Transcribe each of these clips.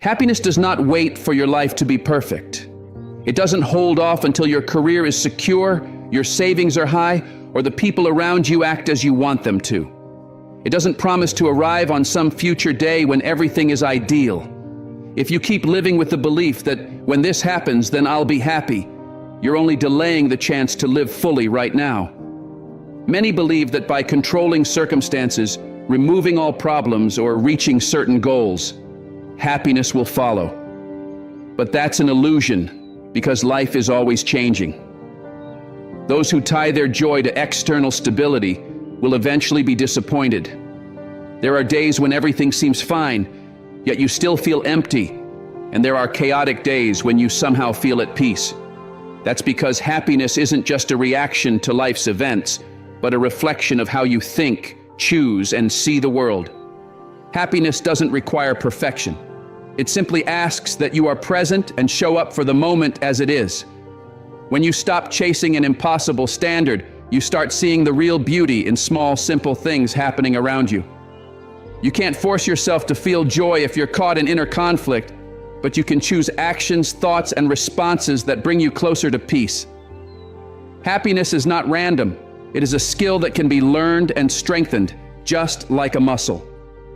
Happiness does not wait for your life to be perfect. It doesn't hold off until your career is secure, your savings are high, or the people around you act as you want them to. It doesn't promise to arrive on some future day when everything is ideal. If you keep living with the belief that when this happens, then I'll be happy, you're only delaying the chance to live fully right now. Many believe that by controlling circumstances, removing all problems, or reaching certain goals, happiness will follow. But that's an illusion, because life is always changing. Those who tie their joy to external stability will eventually be disappointed. There are days when everything seems fine, yet you still feel empty, and there are chaotic days when you somehow feel at peace. That's because happiness isn't just a reaction to life's events, but a reflection of how you think, choose, and see the world. Happiness doesn't require perfection. It simply asks that you are present and show up for the moment as it is. When you stop chasing an impossible standard, you start seeing the real beauty in small, simple things happening around you. You can't force yourself to feel joy if you're caught in inner conflict, but you can choose actions, thoughts, and responses that bring you closer to peace. Happiness is not random. It is a skill that can be learned and strengthened, just like a muscle.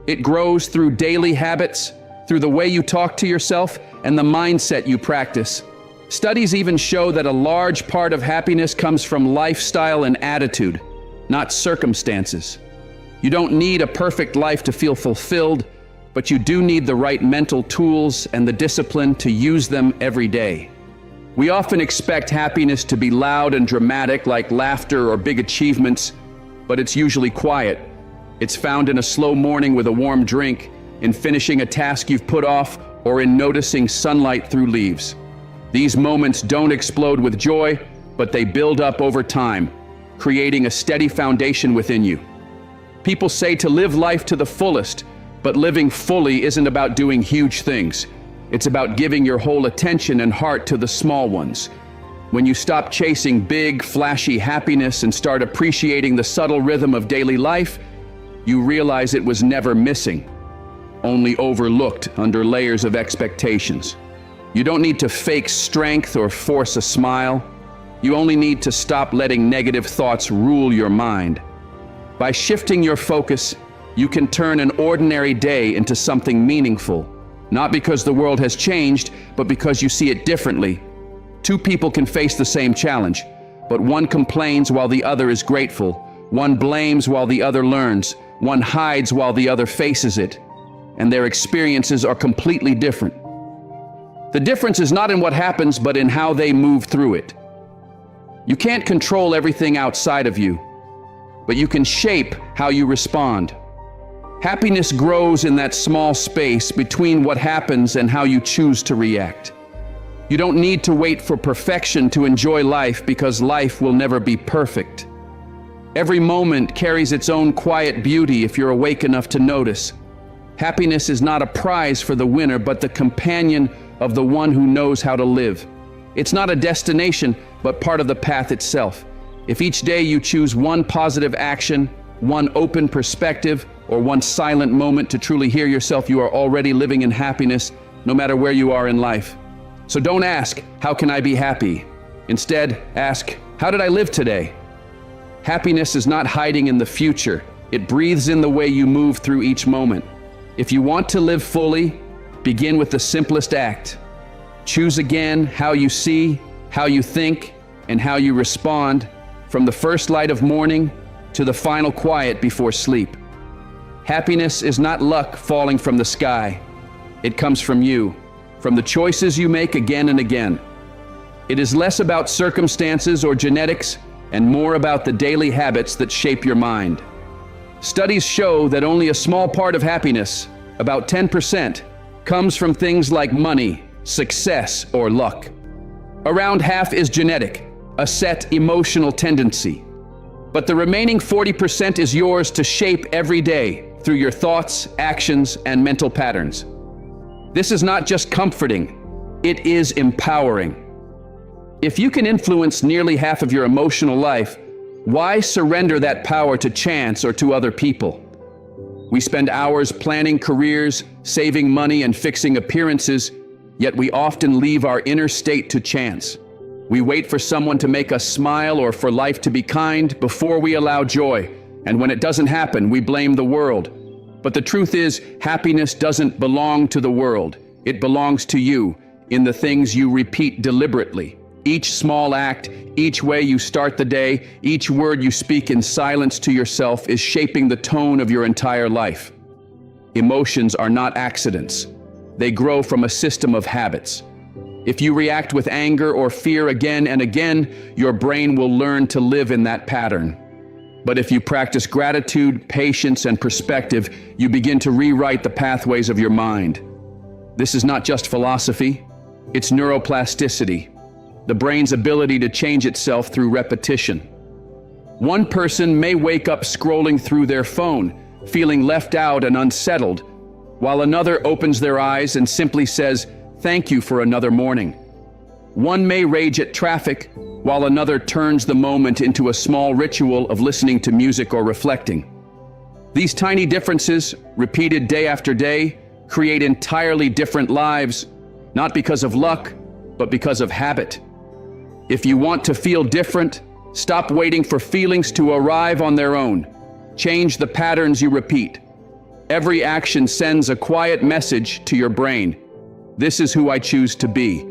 It grows through daily habits, through the way you talk to yourself, and the mindset you practice. Studies even show that a large part of happiness comes from lifestyle and attitude, not circumstances. You don't need a perfect life to feel fulfilled, but you do need the right mental tools and the discipline to use them every day. We often expect happiness to be loud and dramatic, like laughter or big achievements, but it's usually quiet. It's found in a slow morning with a warm drink, in finishing a task you've put off, or in noticing sunlight through leaves. These moments don't explode with joy, but they build up over time, creating a steady foundation within you. People say to live life to the fullest, but living fully isn't about doing huge things. It's about giving your whole attention and heart to the small ones. When you stop chasing big, flashy happiness and start appreciating the subtle rhythm of daily life, you realize it was never missing, only overlooked under layers of expectations. You don't need to fake strength or force a smile. You only need to stop letting negative thoughts rule your mind. By shifting your focus, you can turn an ordinary day into something meaningful, not because the world has changed, but because you see it differently. Two people can face the same challenge, but one complains while the other is grateful. One blames while the other learns. One hides while the other faces it. And their experiences are completely different. The difference is not in what happens, but in how they move through it. You can't control everything outside of you, but you can shape how you respond. Happiness grows in that small space between what happens and how you choose to react. You don't need to wait for perfection to enjoy life, because life will never be perfect. Every moment carries its own quiet beauty if you're awake enough to notice. Happiness is not a prize for the winner, but the companion of the one who knows how to live. It's not a destination, but part of the path itself. If each day you choose one positive action, one open perspective, or one silent moment to truly hear yourself, you are already living in happiness, no matter where you are in life. So don't ask, how can I be happy? Instead, ask, how did I live today? Happiness is not hiding in the future. It breathes in the way you move through each moment. If you want to live fully, begin with the simplest act. Choose again how you see, how you think, and how you respond, from the first light of morning to the final quiet before sleep. Happiness is not luck falling from the sky. It comes from you, from the choices you make again and again. It is less about circumstances or genetics and more about the daily habits that shape your mind. Studies show that only a small part of happiness, about 10%, comes from things like money, success, or luck. Around half is genetic, a set emotional tendency. But the remaining 40% is yours to shape every day through your thoughts, actions, and mental patterns. This is not just comforting, it is empowering. If you can influence nearly half of your emotional life, why surrender that power to chance or to other people? We spend hours planning careers, saving money, and fixing appearances, yet we often leave our inner state to chance. We wait for someone to make us smile or for life to be kind before we allow joy, and when it doesn't happen, we blame the world. But the truth is, happiness doesn't belong to the world. It belongs to you, in the things you repeat deliberately. Each small act, each way you start the day, each word you speak in silence to yourself is shaping the tone of your entire life. Emotions are not accidents. They grow from a system of habits. If you react with anger or fear again and again, your brain will learn to live in that pattern. But if you practice gratitude, patience, and perspective, you begin to rewrite the pathways of your mind. This is not just philosophy, it's neuroplasticity, the brain's ability to change itself through repetition. One person may wake up scrolling through their phone, feeling left out and unsettled, while another opens their eyes and simply says, "Thank you for another morning." One may rage at traffic, while another turns the moment into a small ritual of listening to music or reflecting. These tiny differences, repeated day after day, create entirely different lives, not because of luck, but because of habit. If you want to feel different, stop waiting for feelings to arrive on their own. Change the patterns you repeat. Every action sends a quiet message to your brain. This is who I choose to be.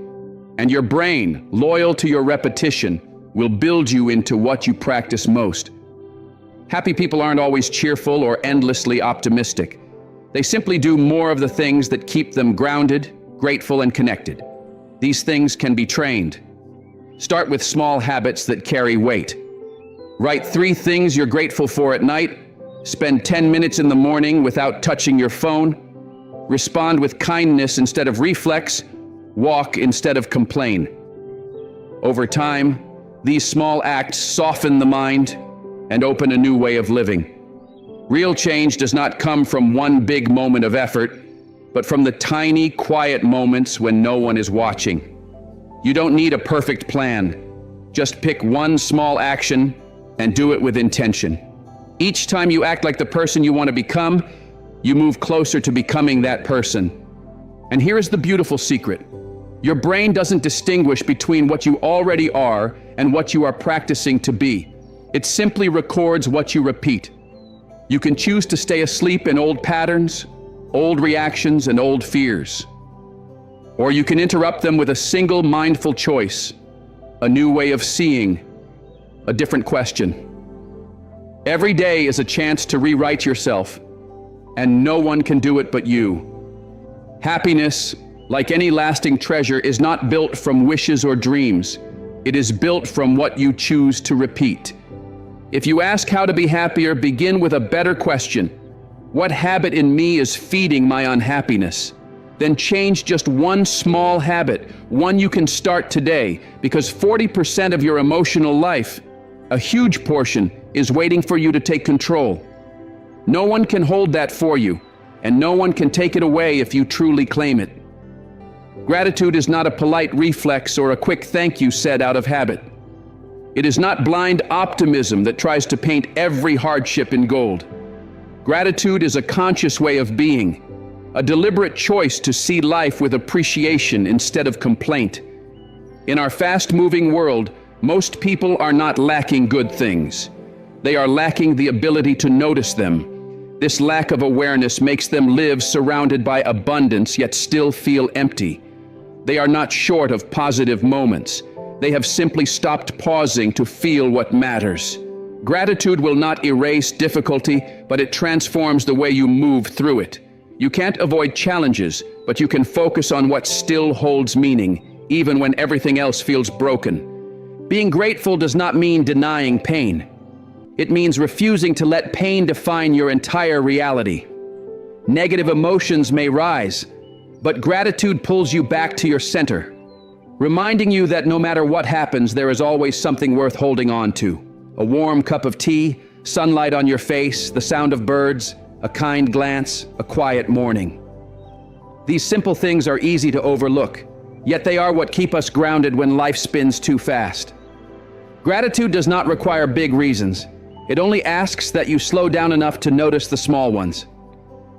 And your brain, loyal to your repetition, will build you into what you practice most. Happy people aren't always cheerful or endlessly optimistic. They simply do more of the things that keep them grounded, grateful, and connected. These things can be trained. Start with small habits that carry weight. Write 3 things you're grateful for at night. Spend 10 minutes in the morning without touching your phone. Respond with kindness instead of reflex. Walk instead of complain. Over time, these small acts soften the mind and open a new way of living. Real change does not come from one big moment of effort, but from the tiny, quiet moments when no one is watching. You don't need a perfect plan. Just pick one small action and do it with intention. Each time you act like the person you want to become, you move closer to becoming that person. And here is the beautiful secret. Your brain doesn't distinguish between what you already are and what you are practicing to be. It simply records what you repeat. You can choose to stay asleep in old patterns, old reactions, and old fears. Or you can interrupt them with a single mindful choice, a new way of seeing, a different question. Every day is a chance to rewrite yourself, and no one can do it but you. Happiness, like any lasting treasure, is not built from wishes or dreams. It is built from what you choose to repeat. If you ask how to be happier, begin with a better question. What habit in me is feeding my unhappiness? Then change just one small habit, one you can start today, because 40% of your emotional life, a huge portion, is waiting for you to take control. No one can hold that for you, and no one can take it away if you truly claim it. Gratitude is not a polite reflex or a quick thank you said out of habit. It is not blind optimism that tries to paint every hardship in gold. Gratitude is a conscious way of being, a deliberate choice to see life with appreciation instead of complaint. In our fast-moving world, most people are not lacking good things. They are lacking the ability to notice them. This lack of awareness makes them live surrounded by abundance yet still feel empty. They are not short of positive moments. They have simply stopped pausing to feel what matters. Gratitude will not erase difficulty, but it transforms the way you move through it. You can't avoid challenges, but you can focus on what still holds meaning, even when everything else feels broken. Being grateful does not mean denying pain. It means refusing to let pain define your entire reality. Negative emotions may rise, but gratitude pulls you back to your center, reminding you that no matter what happens, there is always something worth holding on to. A warm cup of tea, sunlight on your face, the sound of birds, a kind glance, a quiet morning. These simple things are easy to overlook, yet they are what keep us grounded when life spins too fast. Gratitude does not require big reasons. It only asks that you slow down enough to notice the small ones.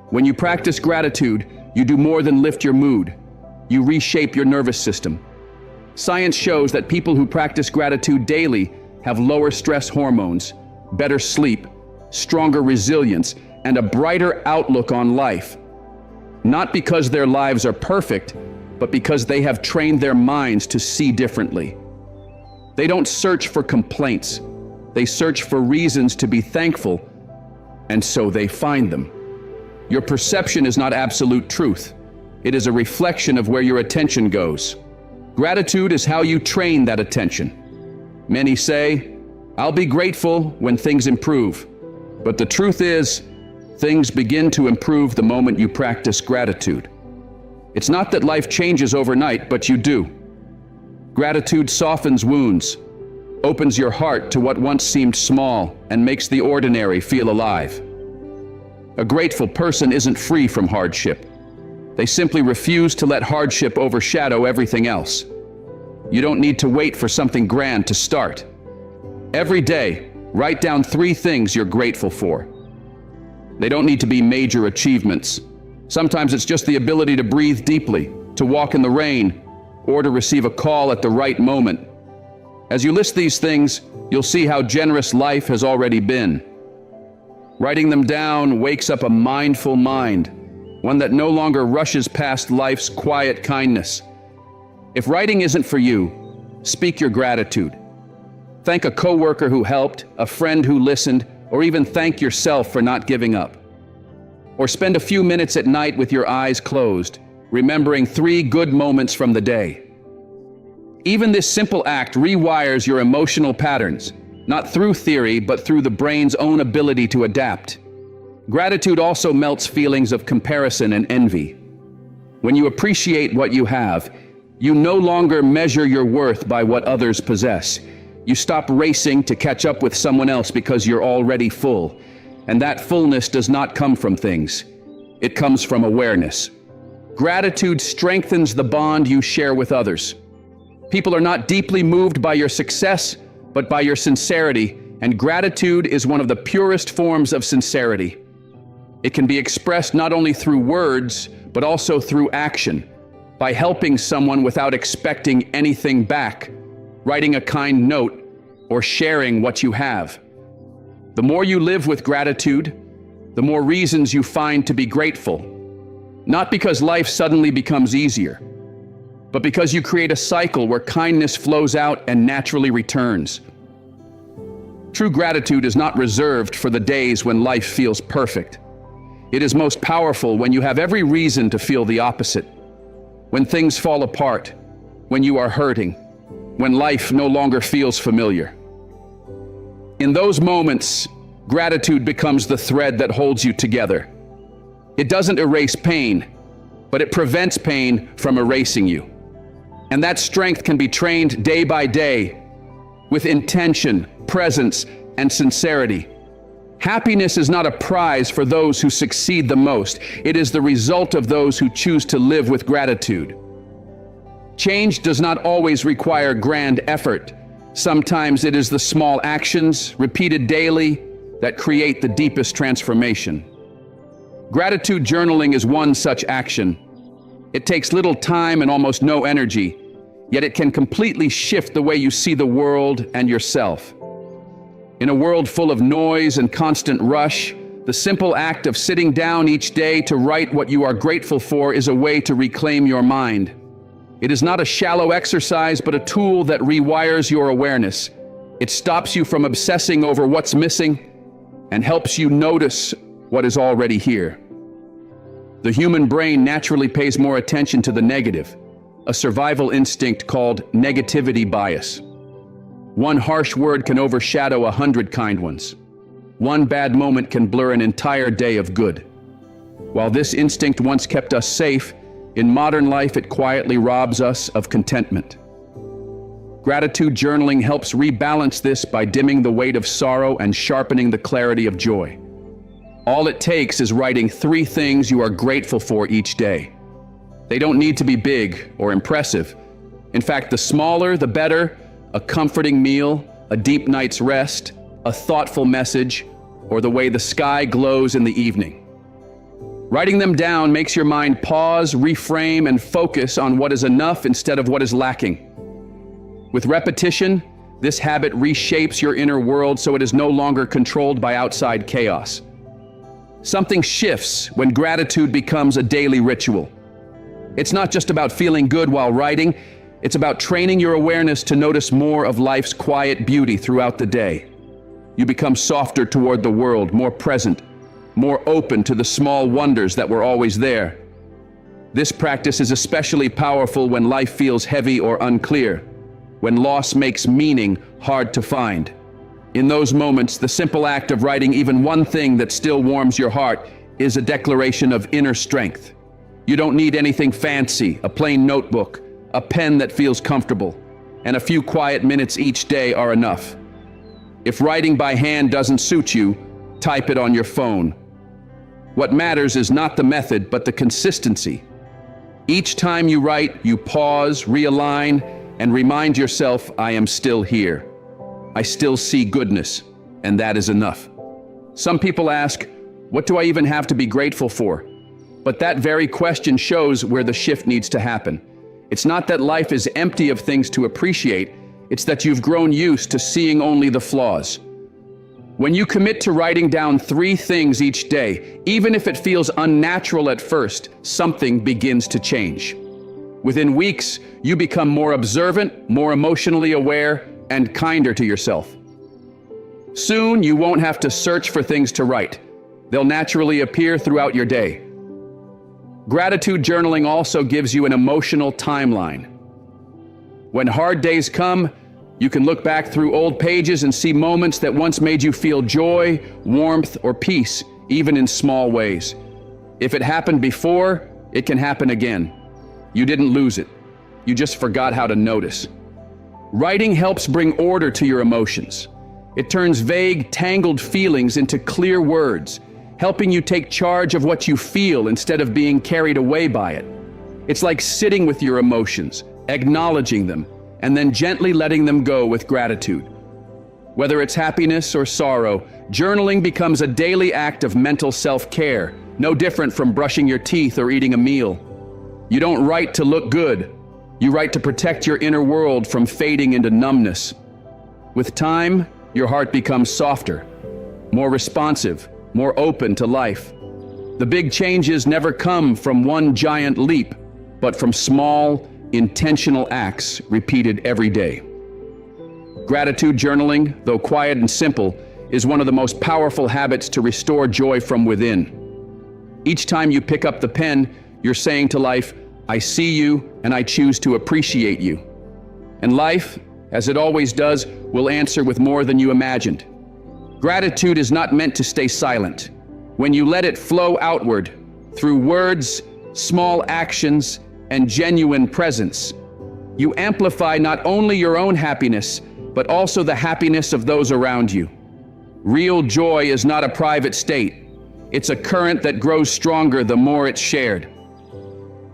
When you practice gratitude, you do more than lift your mood. You reshape your nervous system. Science shows that people who practice gratitude daily have lower stress hormones, better sleep, stronger resilience, and a brighter outlook on life. Not because their lives are perfect, but because they have trained their minds to see differently. They don't search for complaints. They search for reasons to be thankful, and so they find them. Your perception is not absolute truth. It is a reflection of where your attention goes. Gratitude is how you train that attention. Many say, "I'll be grateful when things improve." But the truth is, things begin to improve the moment you practice gratitude. It's not that life changes overnight, but you do. Gratitude softens wounds, opens your heart to what once seemed small, and makes the ordinary feel alive. A grateful person isn't free from hardship. They simply refuse to let hardship overshadow everything else. You don't need to wait for something grand to start. Every day, write down 3 things you're grateful for. They don't need to be major achievements. Sometimes it's just the ability to breathe deeply, to walk in the rain, or to receive a call at the right moment. As you list these things, you'll see how generous life has already been. Writing them down wakes up a mindful mind, one that no longer rushes past life's quiet kindness. If writing isn't for you, speak your gratitude. Thank a coworker who helped, a friend who listened, or even thank yourself for not giving up. Or spend a few minutes at night with your eyes closed, remembering 3 good moments from the day. Even this simple act rewires your emotional patterns, not through theory, but through the brain's own ability to adapt. Gratitude also melts feelings of comparison and envy. When you appreciate what you have, you no longer measure your worth by what others possess. You stop racing to catch up with someone else because you're already full. And that fullness does not come from things. It comes from awareness. Gratitude strengthens the bond you share with others. People are not deeply moved by your success, but by your sincerity, and gratitude is one of the purest forms of sincerity. It can be expressed not only through words, but also through action, by helping someone without expecting anything back, writing a kind note, or sharing what you have. The more you live with gratitude, the more reasons you find to be grateful. Not because life suddenly becomes easier, but because you create a cycle where kindness flows out and naturally returns. True gratitude is not reserved for the days when life feels perfect. It is most powerful when you have every reason to feel the opposite. When things fall apart, when you are hurting, when life no longer feels familiar. In those moments, gratitude becomes the thread that holds you together. It doesn't erase pain, but it prevents pain from erasing you. And that strength can be trained day by day with intention, presence, and sincerity. Happiness is not a prize for those who succeed the most. It is the result of those who choose to live with gratitude. Change does not always require grand effort. Sometimes it is the small actions, repeated daily, that create the deepest transformation. Gratitude journaling is one such action. It takes little time and almost no energy, yet it can completely shift the way you see the world and yourself. In a world full of noise and constant rush, the simple act of sitting down each day to write what you are grateful for is a way to reclaim your mind. It is not a shallow exercise, but a tool that rewires your awareness. It stops you from obsessing over what's missing and helps you notice what is already here. The human brain naturally pays more attention to the negative, a survival instinct called negativity bias. One harsh word can overshadow 100 kind ones. One bad moment can blur an entire day of good. While this instinct once kept us safe, in modern life it quietly robs us of contentment. Gratitude journaling helps rebalance this by dimming the weight of sorrow and sharpening the clarity of joy. All it takes is writing 3 things you are grateful for each day. They don't need to be big or impressive. In fact, the smaller, the better. A comforting meal, a deep night's rest, a thoughtful message, or the way the sky glows in the evening. Writing them down makes your mind pause, reframe, and focus on what is enough instead of what is lacking. With repetition, this habit reshapes your inner world so it is no longer controlled by outside chaos. Something shifts when gratitude becomes a daily ritual. It's not just about feeling good while writing, it's about training your awareness to notice more of life's quiet beauty throughout the day. You become softer toward the world, more present, more open to the small wonders that were always there. This practice is especially powerful when life feels heavy or unclear, when loss makes meaning hard to find. In those moments, the simple act of writing even one thing that still warms your heart is a declaration of inner strength. You don't need anything fancy, a plain notebook, a pen that feels comfortable, and a few quiet minutes each day are enough. If writing by hand doesn't suit you, type it on your phone. What matters is not the method, but the consistency. Each time you write, you pause, realign, and remind yourself, I am still here. I still see goodness, and that is enough. Some people ask, what do I even have to be grateful for? But that very question shows where the shift needs to happen. It's not that life is empty of things to appreciate, it's that you've grown used to seeing only the flaws. When you commit to writing down 3 things each day, even if it feels unnatural at first, something begins to change. Within weeks, you become more observant, more emotionally aware, and kinder to yourself. Soon, you won't have to search for things to write. They'll naturally appear throughout your day. Gratitude journaling also gives you an emotional timeline. When hard days come, you can look back through old pages and see moments that once made you feel joy, warmth, or peace, even in small ways. If it happened before, it can happen again. You didn't lose it. You just forgot how to notice. Writing helps bring order to your emotions. It turns vague, tangled feelings into clear words, helping you take charge of what you feel instead of being carried away by it. It's like sitting with your emotions, acknowledging them, and then gently letting them go with gratitude. Whether it's happiness or sorrow, journaling becomes a daily act of mental self-care, no different from brushing your teeth or eating a meal. You don't write to look good. You write to protect your inner world from fading into numbness. With time, your heart becomes softer, more responsive, more open to life. The big changes never come from one giant leap, but from small, intentional acts repeated every day. Gratitude journaling, though quiet and simple, is one of the most powerful habits to restore joy from within. Each time you pick up the pen, you're saying to life, I see you and I choose to appreciate you. And life, as it always does, will answer with more than you imagined. Gratitude is not meant to stay silent. When you let it flow outward, through words, small actions, and genuine presence, you amplify not only your own happiness, but also the happiness of those around you. Real joy is not a private state. It's a current that grows stronger the more it's shared.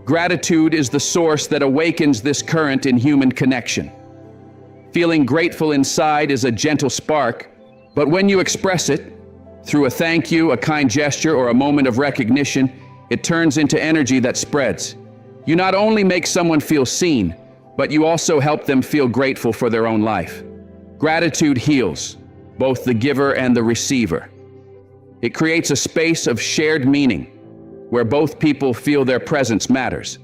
Gratitude is the source that awakens this current in human connection. Feeling grateful inside is a gentle spark, but when you express it, through a thank you, a kind gesture, or a moment of recognition, it turns into energy that spreads. You not only make someone feel seen, but you also help them feel grateful for their own life. Gratitude heals both the giver and the receiver. It creates a space of shared meaning where both people feel their presence matters.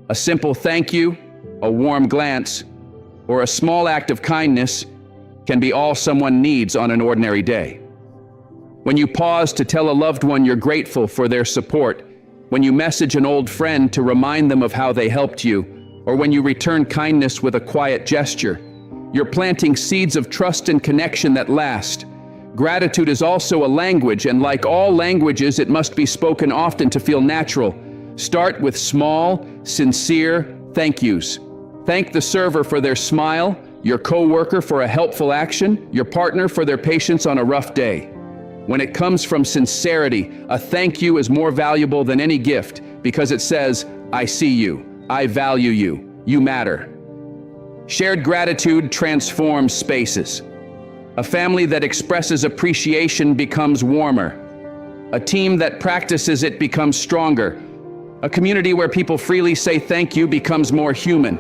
A simple thank you, a warm glance, or a small act of kindness can be all someone needs on an ordinary day. When you pause to tell a loved one you're grateful for their support, when you message an old friend to remind them of how they helped you, or when you return kindness with a quiet gesture, you're planting seeds of trust and connection that last. Gratitude is also a language, and like all languages, it must be spoken often to feel natural. Start with small, sincere thank yous. Thank the server for their smile, your coworker for a helpful action, your partner for their patience on a rough day. When it comes from sincerity, a thank you is more valuable than any gift because it says, I see you, I value you, you matter. Shared gratitude transforms spaces. A family that expresses appreciation becomes warmer. A team that practices it becomes stronger. A community where people freely say thank you becomes more human.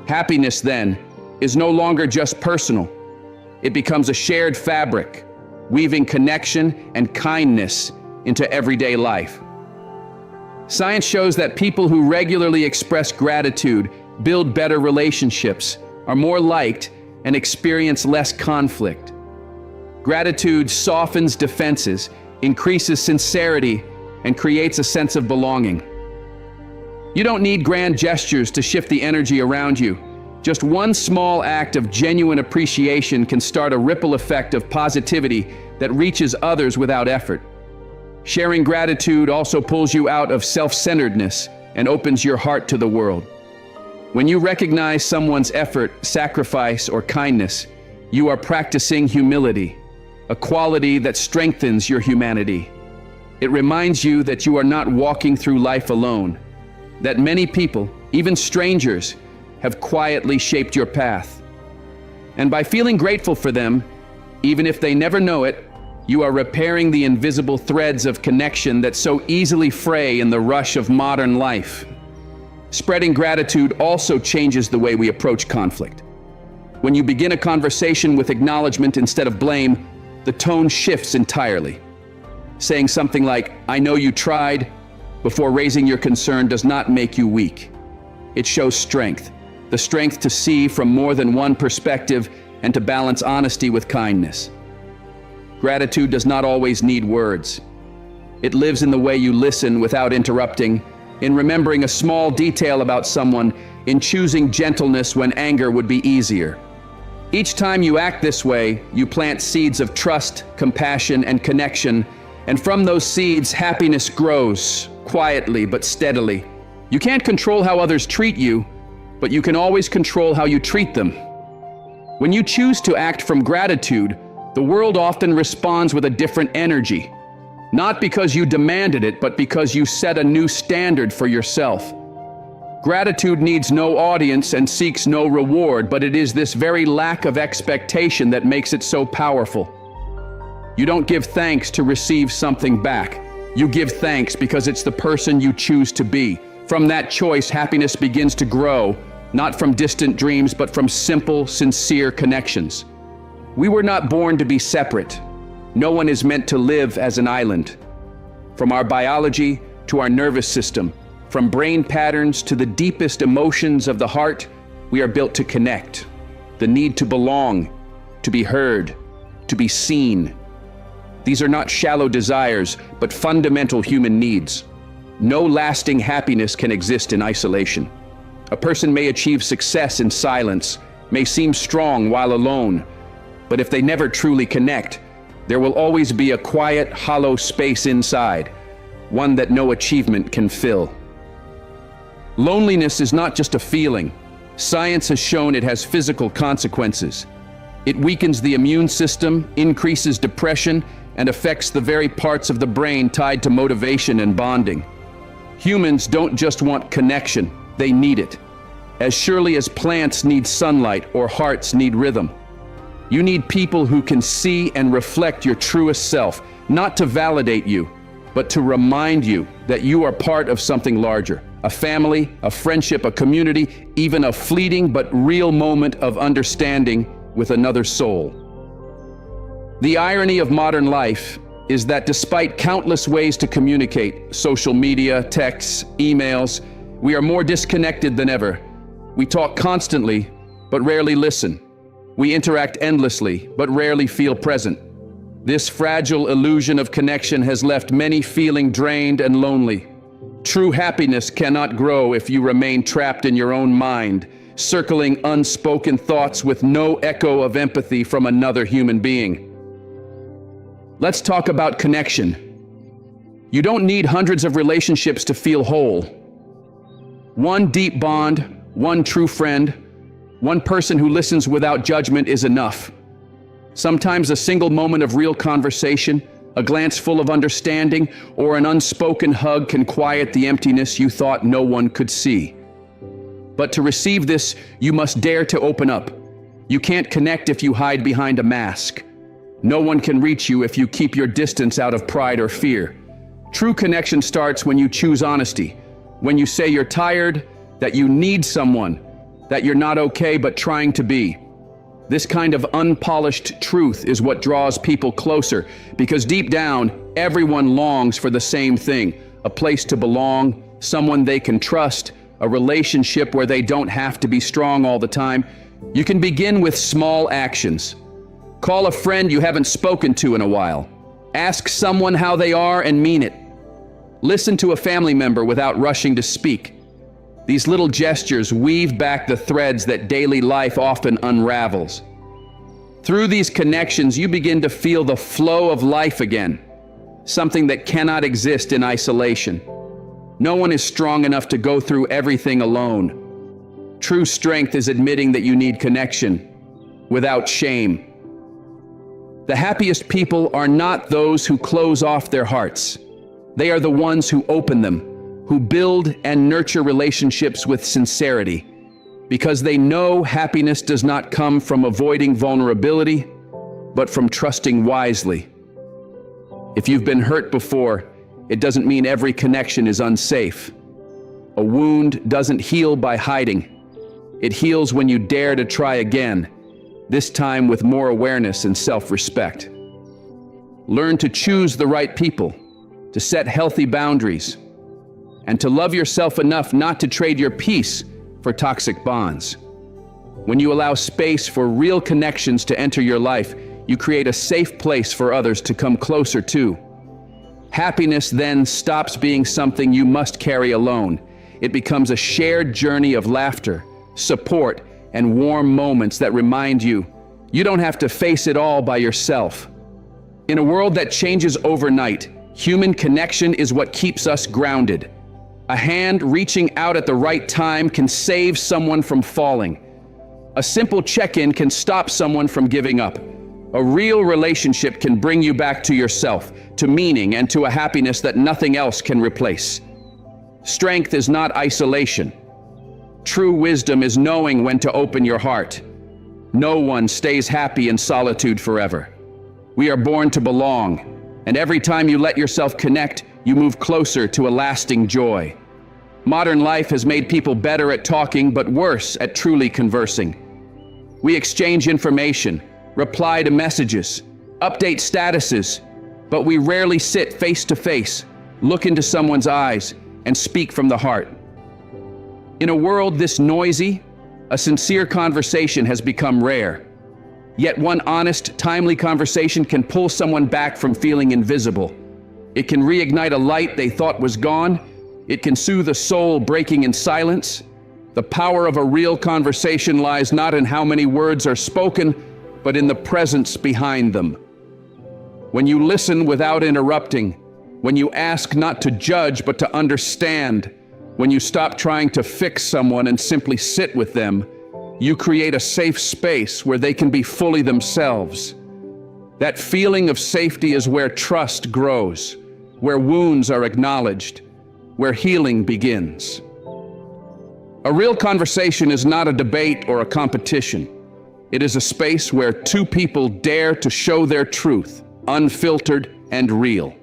Happiness, then, is no longer just personal. It becomes a shared fabric, weaving connection and kindness into everyday life. Science shows that people who regularly express gratitude build better relationships, are more liked, and experience less conflict. Gratitude softens defenses, increases sincerity, and creates a sense of belonging. You don't need grand gestures to shift the energy around you. Just one small act of genuine appreciation can start a ripple effect of positivity that reaches others without effort. Sharing gratitude also pulls you out of self-centeredness and opens your heart to the world. When you recognize someone's effort, sacrifice, or kindness, you are practicing humility, a quality that strengthens your humanity. It reminds you that you are not walking through life alone, that many people, even strangers, have quietly shaped your path. And by feeling grateful for them, even if they never know it, you are repairing the invisible threads of connection that so easily fray in the rush of modern life. Spreading gratitude also changes the way we approach conflict. When you begin a conversation with acknowledgement instead of blame, the tone shifts entirely. Saying something like, "I know you tried," before raising your concern does not make you weak. It shows strength, the strength to see from more than one perspective and to balance honesty with kindness. Gratitude does not always need words. It lives in the way you listen without interrupting, in remembering a small detail about someone, in choosing gentleness when anger would be easier. Each time you act this way, you plant seeds of trust, compassion, and connection, and from those seeds, happiness grows, quietly but steadily. You can't control how others treat you, but you can always control how you treat them. When you choose to act from gratitude, the world often responds with a different energy. Not because you demanded it, but because you set a new standard for yourself. Gratitude needs no audience and seeks no reward, but it is this very lack of expectation that makes it so powerful. You don't give thanks to receive something back. You give thanks because it's the person you choose to be. From that choice, happiness begins to grow, not from distant dreams, but from simple, sincere connections. We were not born to be separate. No one is meant to live as an island. From our biology to our nervous system, from brain patterns to the deepest emotions of the heart, we are built to connect. The need to belong, to be heard, to be seen. These are not shallow desires, but fundamental human needs. No lasting happiness can exist in isolation. A person may achieve success in silence, may seem strong while alone, but if they never truly connect, there will always be a quiet, hollow space inside, one that no achievement can fill. Loneliness is not just a feeling. Science has shown it has physical consequences. It weakens the immune system, increases depression, and affects the very parts of the brain tied to motivation and bonding. Humans don't just want connection, they need it. As surely as plants need sunlight or hearts need rhythm. You need people who can see and reflect your truest self, not to validate you, but to remind you that you are part of something larger. A family, a friendship, a community, even a fleeting but real moment of understanding with another soul. The irony of modern life is that despite countless ways to communicate, social media, texts, emails, we are more disconnected than ever. We talk constantly, but rarely listen. We interact endlessly, but rarely feel present. This fragile illusion of connection has left many feeling drained and lonely. True happiness cannot grow if you remain trapped in your own mind, circling unspoken thoughts with no echo of empathy from another human being. Let's talk about connection. You don't need hundreds of relationships to feel whole. One deep bond, one true friend, one person who listens without judgment is enough. Sometimes a single moment of real conversation, a glance full of understanding, or an unspoken hug can quiet the emptiness you thought no one could see. But to receive this, you must dare to open up. You can't connect if you hide behind a mask. No one can reach you if you keep your distance out of pride or fear. True connection starts when you choose honesty, when you say you're tired, that you need someone, that you're not okay but trying to be. This kind of unpolished truth is what draws people closer, because deep down, everyone longs for the same thing: a place to belong, someone they can trust, a relationship where they don't have to be strong all the time. You can begin with small actions. Call a friend you haven't spoken to in a while. Ask someone how they are and mean it. Listen to a family member without rushing to speak. These little gestures weave back the threads that daily life often unravels. Through these connections, you begin to feel the flow of life again, something that cannot exist in isolation. No one is strong enough to go through everything alone. True strength is admitting that you need connection without shame. The happiest people are not those who close off their hearts. They are the ones who open them, who build and nurture relationships with sincerity, because they know happiness does not come from avoiding vulnerability, but from trusting wisely. If you've been hurt before, it doesn't mean every connection is unsafe. A wound doesn't heal by hiding. It heals when you dare to try again, this time with more awareness and self-respect. Learn to choose the right people, to set healthy boundaries, and to love yourself enough not to trade your peace for toxic bonds. When you allow space for real connections to enter your life, you create a safe place for others to come closer to. Happiness then stops being something you must carry alone. It becomes a shared journey of laughter, support, and warm moments that remind you you don't have to face it all by yourself. In a world that changes overnight, human connection is what keeps us grounded. A hand reaching out at the right time can save someone from falling. A simple check-in can stop someone from giving up. A real relationship can bring you back to yourself, to meaning, and to a happiness that nothing else can replace. Strength is not isolation. True wisdom is knowing when to open your heart. No one stays happy in solitude forever. We are born to belong, and every time you let yourself connect, you move closer to a lasting joy. Modern life has made people better at talking, but worse at truly conversing. We exchange information, reply to messages, update statuses, but we rarely sit face to face, look into someone's eyes, and speak from the heart. In a world this noisy, a sincere conversation has become rare. Yet one honest, timely conversation can pull someone back from feeling invisible. It can reignite a light they thought was gone. It can soothe a soul breaking in silence. The power of a real conversation lies not in how many words are spoken, but in the presence behind them. When you listen without interrupting, when you ask not to judge but to understand, when you stop trying to fix someone and simply sit with them, you create a safe space where they can be fully themselves. That feeling of safety is where trust grows, where wounds are acknowledged, where healing begins. A real conversation is not a debate or a competition. It is a space where two people dare to show their truth, unfiltered and real.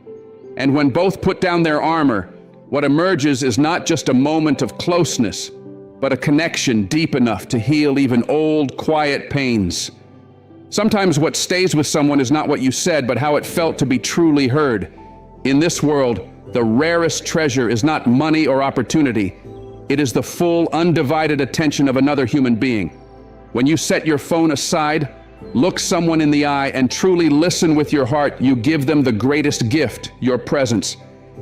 And when both put down their armor, what emerges is not just a moment of closeness, but a connection deep enough to heal even old, quiet pains. Sometimes what stays with someone is not what you said, but how it felt to be truly heard. In this world, the rarest treasure is not money or opportunity. It is the full, undivided attention of another human being. When you set your phone aside, look someone in the eye, and truly listen with your heart, you give them the greatest gift, your presence.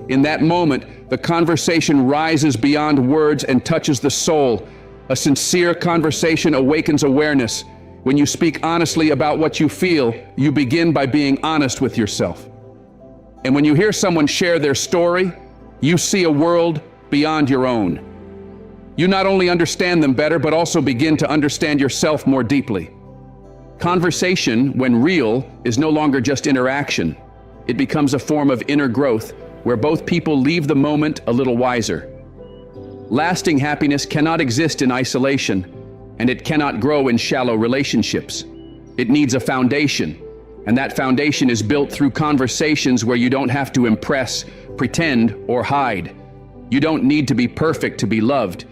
In that moment, the conversation rises beyond words and touches the soul. A sincere conversation awakens awareness. When you speak honestly about what you feel, you begin by being honest with yourself. And when you hear someone share their story, you see a world beyond your own. You not only understand them better, but also begin to understand yourself more deeply. Conversation, when real, is no longer just interaction. It becomes a form of inner growth, where both people leave the moment a little wiser. Lasting happiness cannot exist in isolation, and it cannot grow in shallow relationships. It needs a foundation, And that foundation is built through conversations where you don't have to impress, pretend, or hide. You don't need to be perfect to be loved.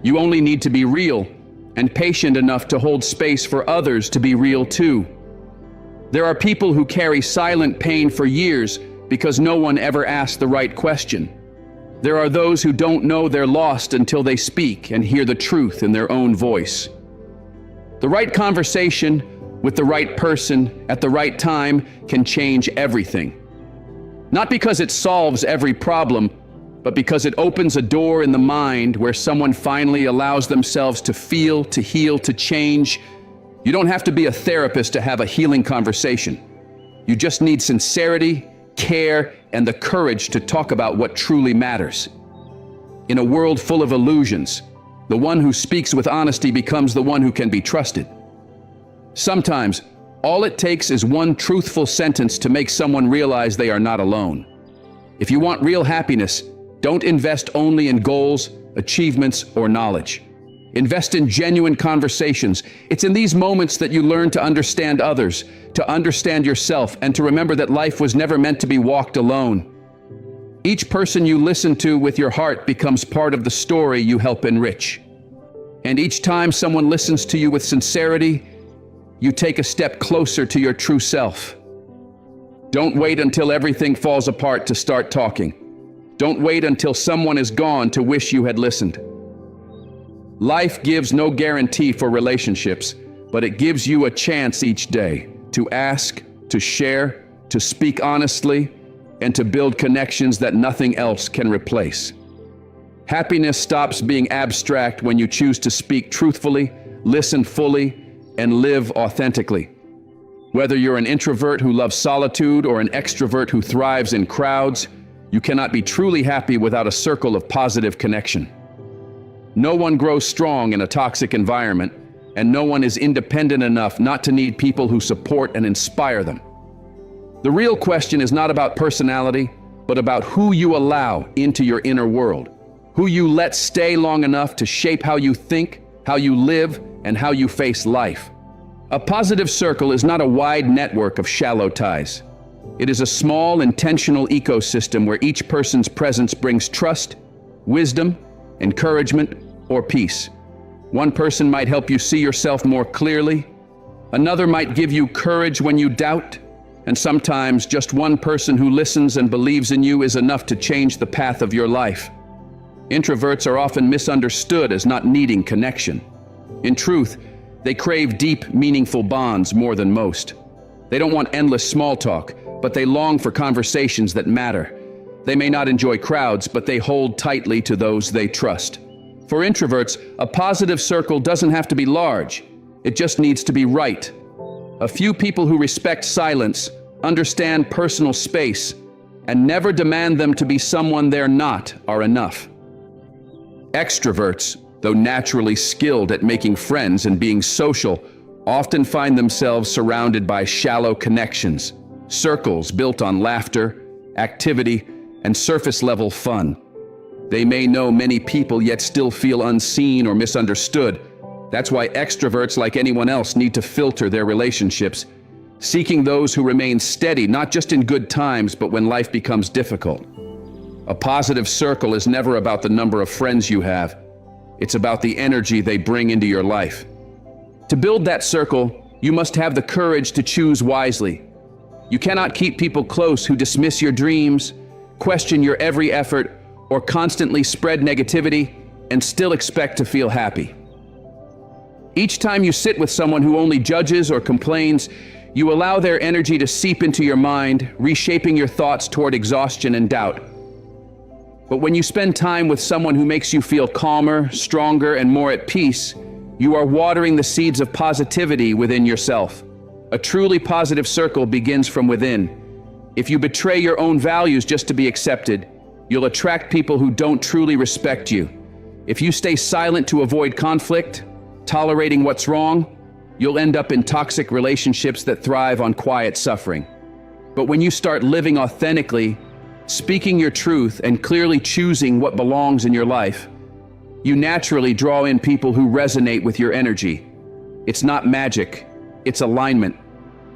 You only need to be real and patient enough to hold space for others to be real too. There are people who carry silent pain for years because no one ever asked the right question. There are those who don't know they're lost until they speak and hear the truth in their own voice. The right conversation with the right person at the right time can change everything. Not because it solves every problem, but because it opens a door in the mind where someone finally allows themselves to feel, to heal, to change. You don't have to be a therapist to have a healing conversation. You just need sincerity, care, and the courage to talk about what truly matters. In a world full of illusions, the one who speaks with honesty becomes the one who can be trusted. Sometimes, all it takes is one truthful sentence to make someone realize they are not alone. If you want real happiness, don't invest only in goals, achievements, or knowledge. Invest in genuine conversations. It's in these moments that you learn to understand others, to understand yourself, and to remember that life was never meant to be walked alone. Each person you listen to with your heart becomes part of the story you help enrich. And each time someone listens to you with sincerity, you take a step closer to your true self. Don't wait until everything falls apart to start talking. Don't wait until someone is gone to wish you had listened. Life gives no guarantee for relationships, but it gives you a chance each day to ask, to share, to speak honestly, and to build connections that nothing else can replace. Happiness stops being abstract when you choose to speak truthfully, listen fully, and live authentically. Whether you're an introvert who loves solitude or an extrovert who thrives in crowds, you cannot be truly happy without a circle of positive connection. No one grows strong in a toxic environment, and no one is independent enough not to need people who support and inspire them. The real question is not about personality, but about who you allow into your inner world, who you let stay long enough to shape how you think, how you live, and how you face life. A positive circle is not a wide network of shallow ties. It is a small, intentional ecosystem where each person's presence brings trust, wisdom, encouragement, or peace. One person might help you see yourself more clearly. Another might give you courage when you doubt. And sometimes just one person who listens and believes in you is enough to change the path of your life. Introverts are often misunderstood as not needing connection. In truth, they crave deep, meaningful bonds more than most. They don't want endless small talk, but they long for conversations that matter. They may not enjoy crowds, but they hold tightly to those they trust. For introverts, a positive circle doesn't have to be large. It just needs to be right. A few people who respect silence, understand personal space, and never demand them to be someone they're not are enough. Extroverts, though naturally skilled at making friends and being social, often find themselves surrounded by shallow connections, circles built on laughter, activity, and surface-level fun. They may know many people yet still feel unseen or misunderstood. That's why extroverts, like anyone else, need to filter their relationships, seeking those who remain steady, not just in good times, but when life becomes difficult. A positive circle is never about the number of friends you have. It's about the energy they bring into your life. To build that circle, you must have the courage to choose wisely. You cannot keep people close who dismiss your dreams, question your every effort, or constantly spread negativity and still expect to feel happy. Each time you sit with someone who only judges or complains, you allow their energy to seep into your mind, reshaping your thoughts toward exhaustion and doubt. But when you spend time with someone who makes you feel calmer, stronger, and more at peace, you are watering the seeds of positivity within yourself. A truly positive circle begins from within. If you betray your own values just to be accepted, you'll attract people who don't truly respect you. If you stay silent to avoid conflict, tolerating what's wrong, you'll end up in toxic relationships that thrive on quiet suffering. But when you start living authentically, speaking your truth, and clearly choosing what belongs in your life, you naturally draw in people who resonate with your energy. It's not magic, it's alignment.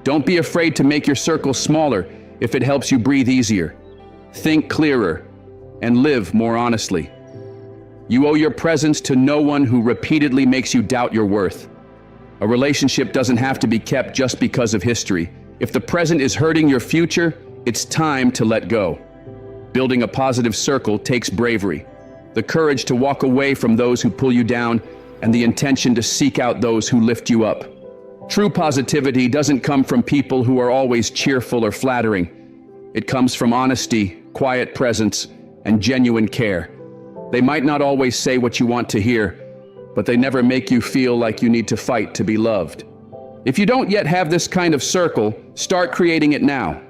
Don't be afraid to make your circle smaller if it helps you breathe easier. Think clearer and live more honestly. You owe your presence to no one who repeatedly makes you doubt your worth. A relationship doesn't have to be kept just because of history. If the present is hurting your future, it's time to let go. Building a positive circle takes bravery, the courage to walk away from those who pull you down, and the intention to seek out those who lift you up. True positivity doesn't come from people who are always cheerful or flattering. It comes from honesty, quiet presence, and genuine care. They might not always say what you want to hear, but they never make you feel like you need to fight to be loved. If you don't yet have this kind of circle, start creating it now.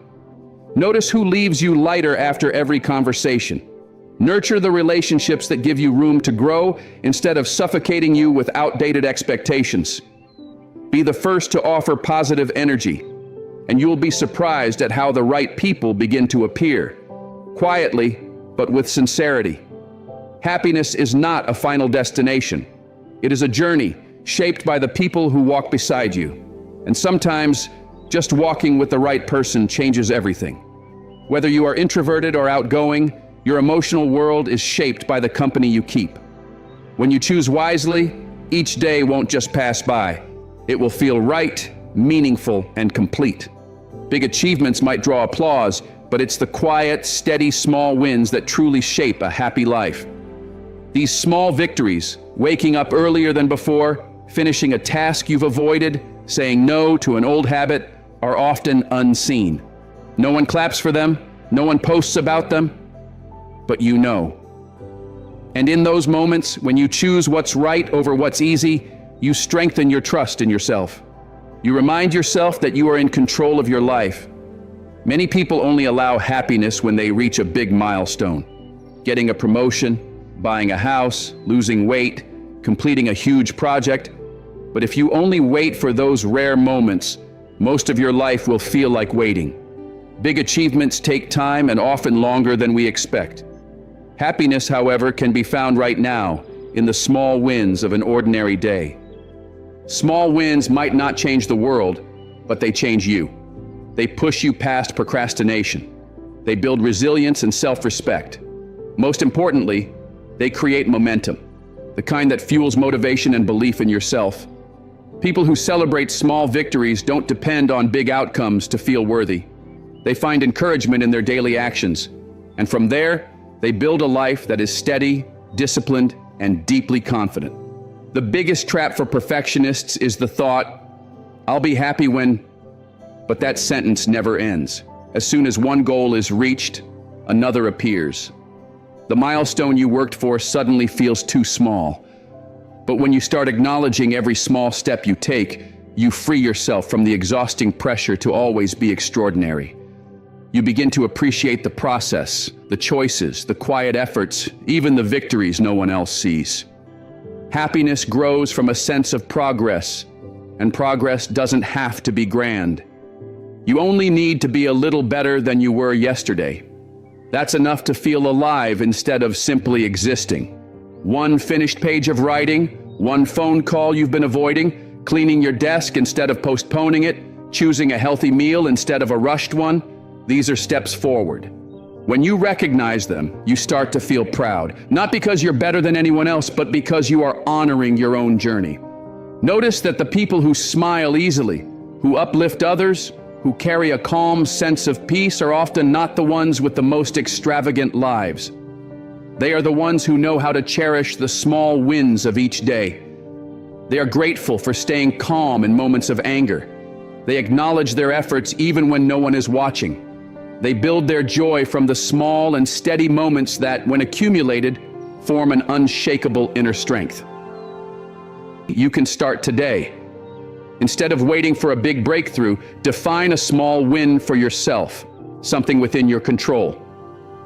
Notice who leaves you lighter after every conversation. Nurture the relationships that give you room to grow instead of suffocating you with outdated expectations. Be the first to offer positive energy, and you'll be surprised at how the right people begin to appear, quietly, but with sincerity. Happiness is not a final destination. It is a journey shaped by the people who walk beside you. And sometimes, just walking with the right person changes everything. Whether you are introverted or outgoing, your emotional world is shaped by the company you keep. When you choose wisely, each day won't just pass by. It will feel right, meaningful, and complete. Big achievements might draw applause, but it's the quiet, steady, small wins that truly shape a happy life. These small victories, waking up earlier than before, finishing a task you've avoided, saying no to an old habit, are often unseen. No one claps for them, no one posts about them, but you know. And in those moments, when you choose what's right over what's easy, you strengthen your trust in yourself. You remind yourself that you are in control of your life. Many people only allow happiness when they reach a big milestone. Getting a promotion, buying a house, losing weight, completing a huge project. But if you only wait for those rare moments, most of your life will feel like waiting. Big achievements take time and often longer than we expect. Happiness, however, can be found right now in the small wins of an ordinary day. Small wins might not change the world, but they change you. They push you past procrastination. They build resilience and self-respect. Most importantly, they create momentum, the kind that fuels motivation and belief in yourself. People who celebrate small victories don't depend on big outcomes to feel worthy. They find encouragement in their daily actions, and from there, they build a life that is steady, disciplined, and deeply confident. The biggest trap for perfectionists is the thought, "I'll be happy when..." But that sentence never ends. As soon as one goal is reached, another appears. The milestone you worked for suddenly feels too small. But when you start acknowledging every small step you take, you free yourself from the exhausting pressure to always be extraordinary. You begin to appreciate the process, the choices, the quiet efforts, even the victories no one else sees. Happiness grows from a sense of progress, and progress doesn't have to be grand. You only need to be a little better than you were yesterday. That's enough to feel alive instead of simply existing. One finished page of writing, one phone call you've been avoiding, cleaning your desk instead of postponing it, choosing a healthy meal instead of a rushed one. These are steps forward. When you recognize them, you start to feel proud, not because you're better than anyone else, but because you are honoring your own journey. Notice that the people who smile easily, who uplift others, who carry a calm sense of peace are often not the ones with the most extravagant lives. They are the ones who know how to cherish the small wins of each day. They are grateful for staying calm in moments of anger. They acknowledge their efforts even when no one is watching. They build their joy from the small and steady moments that, when accumulated, form an unshakable inner strength. You can start today. Instead of waiting for a big breakthrough, define a small win for yourself, something within your control.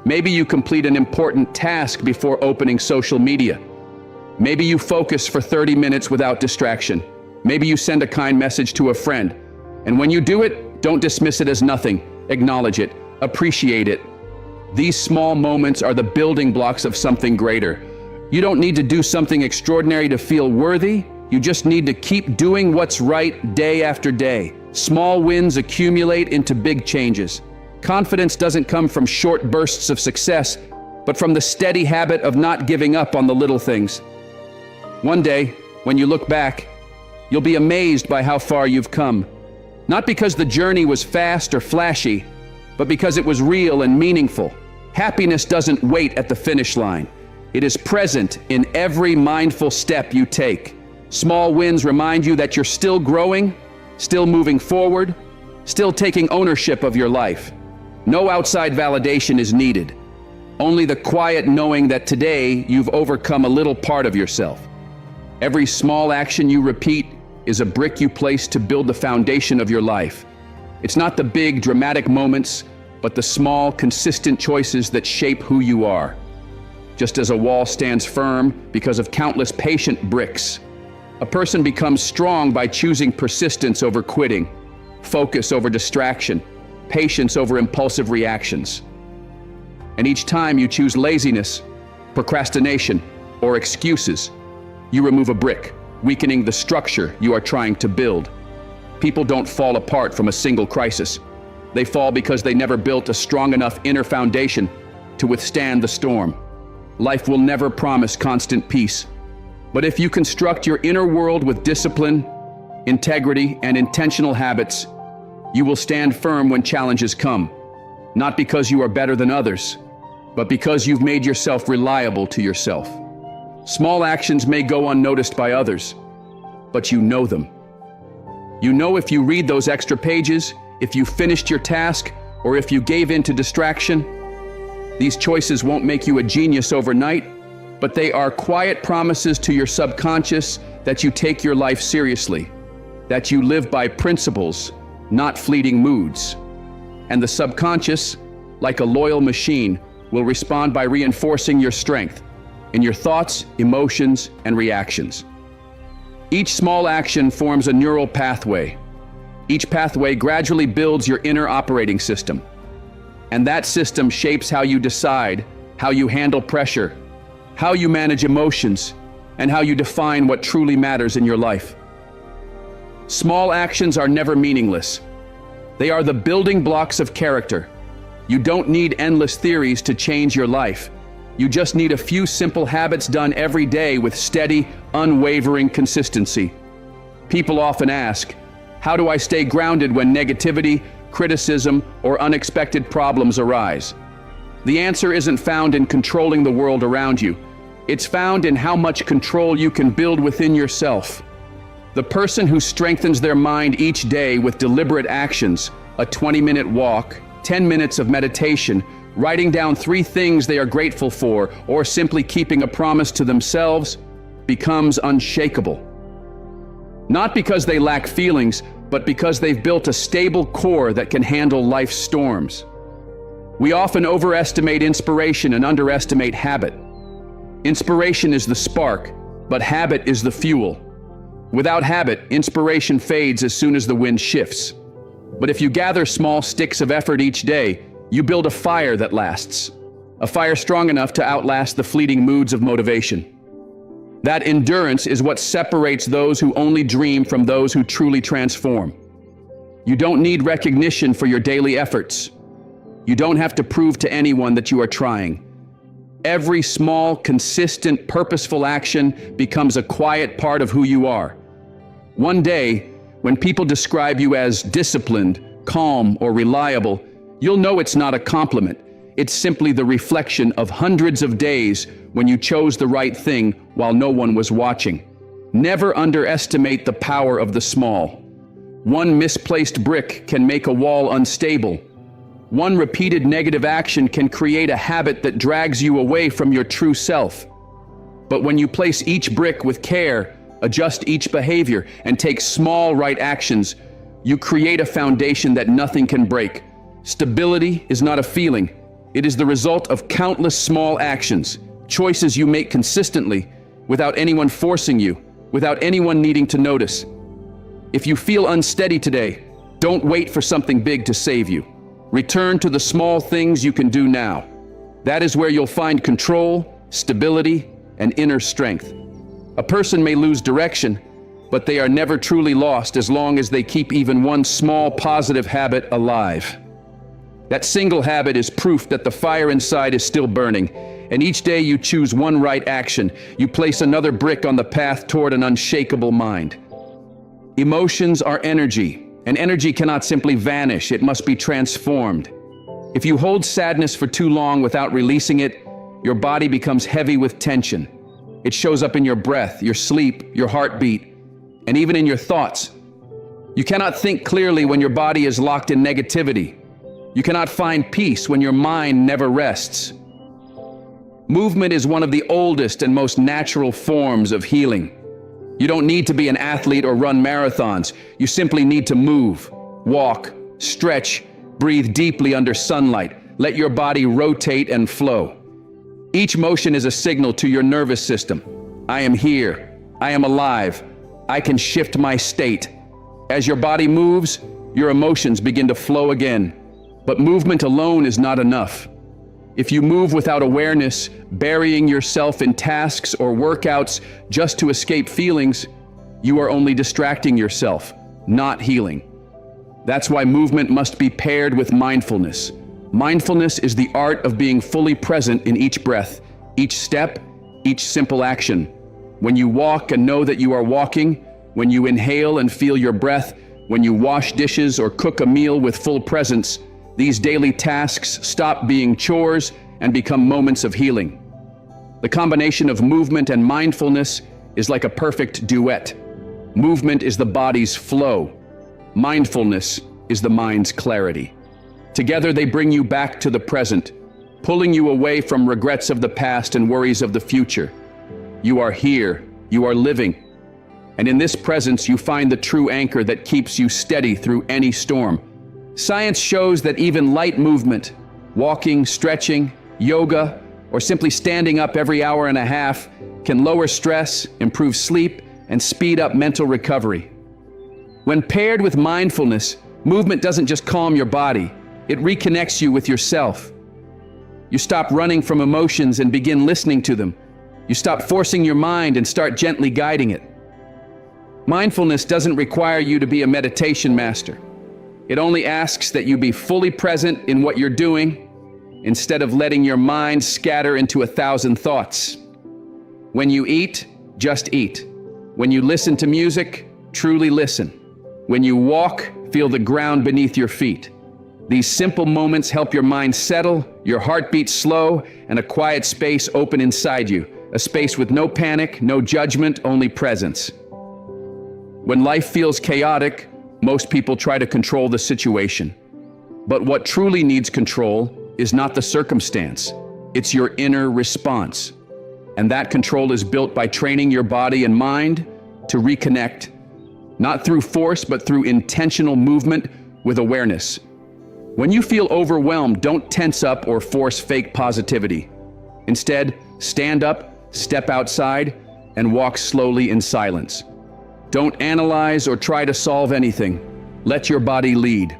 Maybe you complete an important task before opening social media. Maybe you focus for 30 minutes without distraction. Maybe you send a kind message to a friend. And when you do it, don't dismiss it as nothing. Acknowledge it. Appreciate it. These small moments are the building blocks of something greater. You don't need to do something extraordinary to feel worthy. You just need to keep doing what's right day after day. Small wins accumulate into big changes. Confidence doesn't come from short bursts of success, but from the steady habit of not giving up on the little things. One day, when you look back, you'll be amazed by how far you've come. Not because the journey was fast or flashy, but because it was real and meaningful. Happiness doesn't wait at the finish line. It is present in every mindful step you take. Small wins remind you that you're still growing, still moving forward, still taking ownership of your life. No outside validation is needed. Only the quiet knowing that today you've overcome a little part of yourself. Every small action you repeat is a brick you place to build the foundation of your life. It's not the big, dramatic moments, but the small, consistent choices that shape who you are. Just as a wall stands firm because of countless patient bricks, a person becomes strong by choosing persistence over quitting, focus over distraction, patience over impulsive reactions. And each time you choose laziness, procrastination, or excuses, you remove a brick, weakening the structure you are trying to build. People don't fall apart from a single crisis. They fall because they never built a strong enough inner foundation to withstand the storm. Life will never promise constant peace. But if you construct your inner world with discipline, integrity, and intentional habits, you will stand firm when challenges come. Not because you are better than others, but because you've made yourself reliable to yourself. Small actions may go unnoticed by others, but you know them. You know if you read those extra pages, if you finished your task, or if you gave in to distraction. These choices won't make you a genius overnight, but they are quiet promises to your subconscious that you take your life seriously, that you live by principles, not fleeting moods. And the subconscious, like a loyal machine, will respond by reinforcing your strength in your thoughts, emotions, and reactions. Each small action forms a neural pathway. Each pathway gradually builds your inner operating system. And that system shapes how you decide, how you handle pressure, how you manage emotions, and how you define what truly matters in your life. Small actions are never meaningless. They are the building blocks of character. You don't need endless theories to change your life. You just need a few simple habits done every day with steady, unwavering consistency. People often ask, how do I stay grounded when negativity, criticism, or unexpected problems arise? The answer isn't found in controlling the world around you. It's found in how much control you can build within yourself. The person who strengthens their mind each day with deliberate actions, a 20-minute walk, 10 minutes of meditation, writing down 3 things they are grateful for, or simply keeping a promise to themselves, becomes unshakable. Not because they lack feelings, but because they've built a stable core that can handle life's storms. We often overestimate inspiration and underestimate habit. Inspiration is the spark, but habit is the fuel. Without habit, inspiration fades as soon as the wind shifts. But if you gather small sticks of effort each day, you build a fire that lasts. A fire strong enough to outlast the fleeting moods of motivation. That endurance is what separates those who only dream from those who truly transform. You don't need recognition for your daily efforts. You don't have to prove to anyone that you are trying. Every small, consistent, purposeful action becomes a quiet part of who you are. One day, when people describe you as disciplined, calm, or reliable, you'll know it's not a compliment. It's simply the reflection of hundreds of days when you chose the right thing while no one was watching. Never underestimate the power of the small. One misplaced brick can make a wall unstable. One repeated negative action can create a habit that drags you away from your true self. But when you place each brick with care, adjust each behavior, and take small right actions, you create a foundation that nothing can break. Stability is not a feeling. It is the result of countless small actions, choices you make consistently, without anyone forcing you, without anyone needing to notice. If you feel unsteady today, don't wait for something big to save you. Return to the small things you can do now. That is where you'll find control, stability, and inner strength. A person may lose direction, but they are never truly lost as long as they keep even one small positive habit alive. That single habit is proof that the fire inside is still burning, and each day you choose one right action, you place another brick on the path toward an unshakable mind. Emotions are energy, and energy cannot simply vanish, it must be transformed. If you hold sadness for too long without releasing it, your body becomes heavy with tension. It shows up in your breath, your sleep, your heartbeat, and even in your thoughts. You cannot think clearly when your body is locked in negativity. You cannot find peace when your mind never rests. Movement is one of the oldest and most natural forms of healing. You don't need to be an athlete or run marathons. You simply need to move, walk, stretch, breathe deeply under sunlight. Let your body rotate and flow. Each motion is a signal to your nervous system. I am here. I am alive. I can shift my state. As your body moves, your emotions begin to flow again. But movement alone is not enough. If you move without awareness, burying yourself in tasks or workouts just to escape feelings, you are only distracting yourself, not healing. That's why movement must be paired with mindfulness. Mindfulness is the art of being fully present in each breath, each step, each simple action. When you walk and know that you are walking, when you inhale and feel your breath, when you wash dishes or cook a meal with full presence, these daily tasks stop being chores and become moments of healing. The combination of movement and mindfulness is like a perfect duet. Movement is the body's flow. Mindfulness is the mind's clarity. Together they bring you back to the present, pulling you away from regrets of the past and worries of the future. You are here, you are living, and in this presence you find the true anchor that keeps you steady through any storm. Science shows that even light movement, walking, stretching, yoga, or simply standing up every hour and a half can lower stress, improve sleep, and speed up mental recovery. When paired with mindfulness, movement doesn't just calm your body, it reconnects you with yourself. You stop running from emotions and begin listening to them. You stop forcing your mind and start gently guiding it. Mindfulness doesn't require you to be a meditation master. It only asks that you be fully present in what you're doing, instead of letting your mind scatter into 1,000 thoughts. When you eat, just eat. When you listen to music, truly listen. When you walk, feel the ground beneath your feet. These simple moments help your mind settle, your heartbeat slow, and a quiet space open inside you. A space with no panic, no judgment, only presence. When life feels chaotic, most people try to control the situation. But what truly needs control is not the circumstance, it's your inner response. And that control is built by training your body and mind to reconnect, not through force, but through intentional movement with awareness. When you feel overwhelmed, don't tense up or force fake positivity. Instead, stand up, step outside, and walk slowly in silence. Don't analyze or try to solve anything. Let your body lead.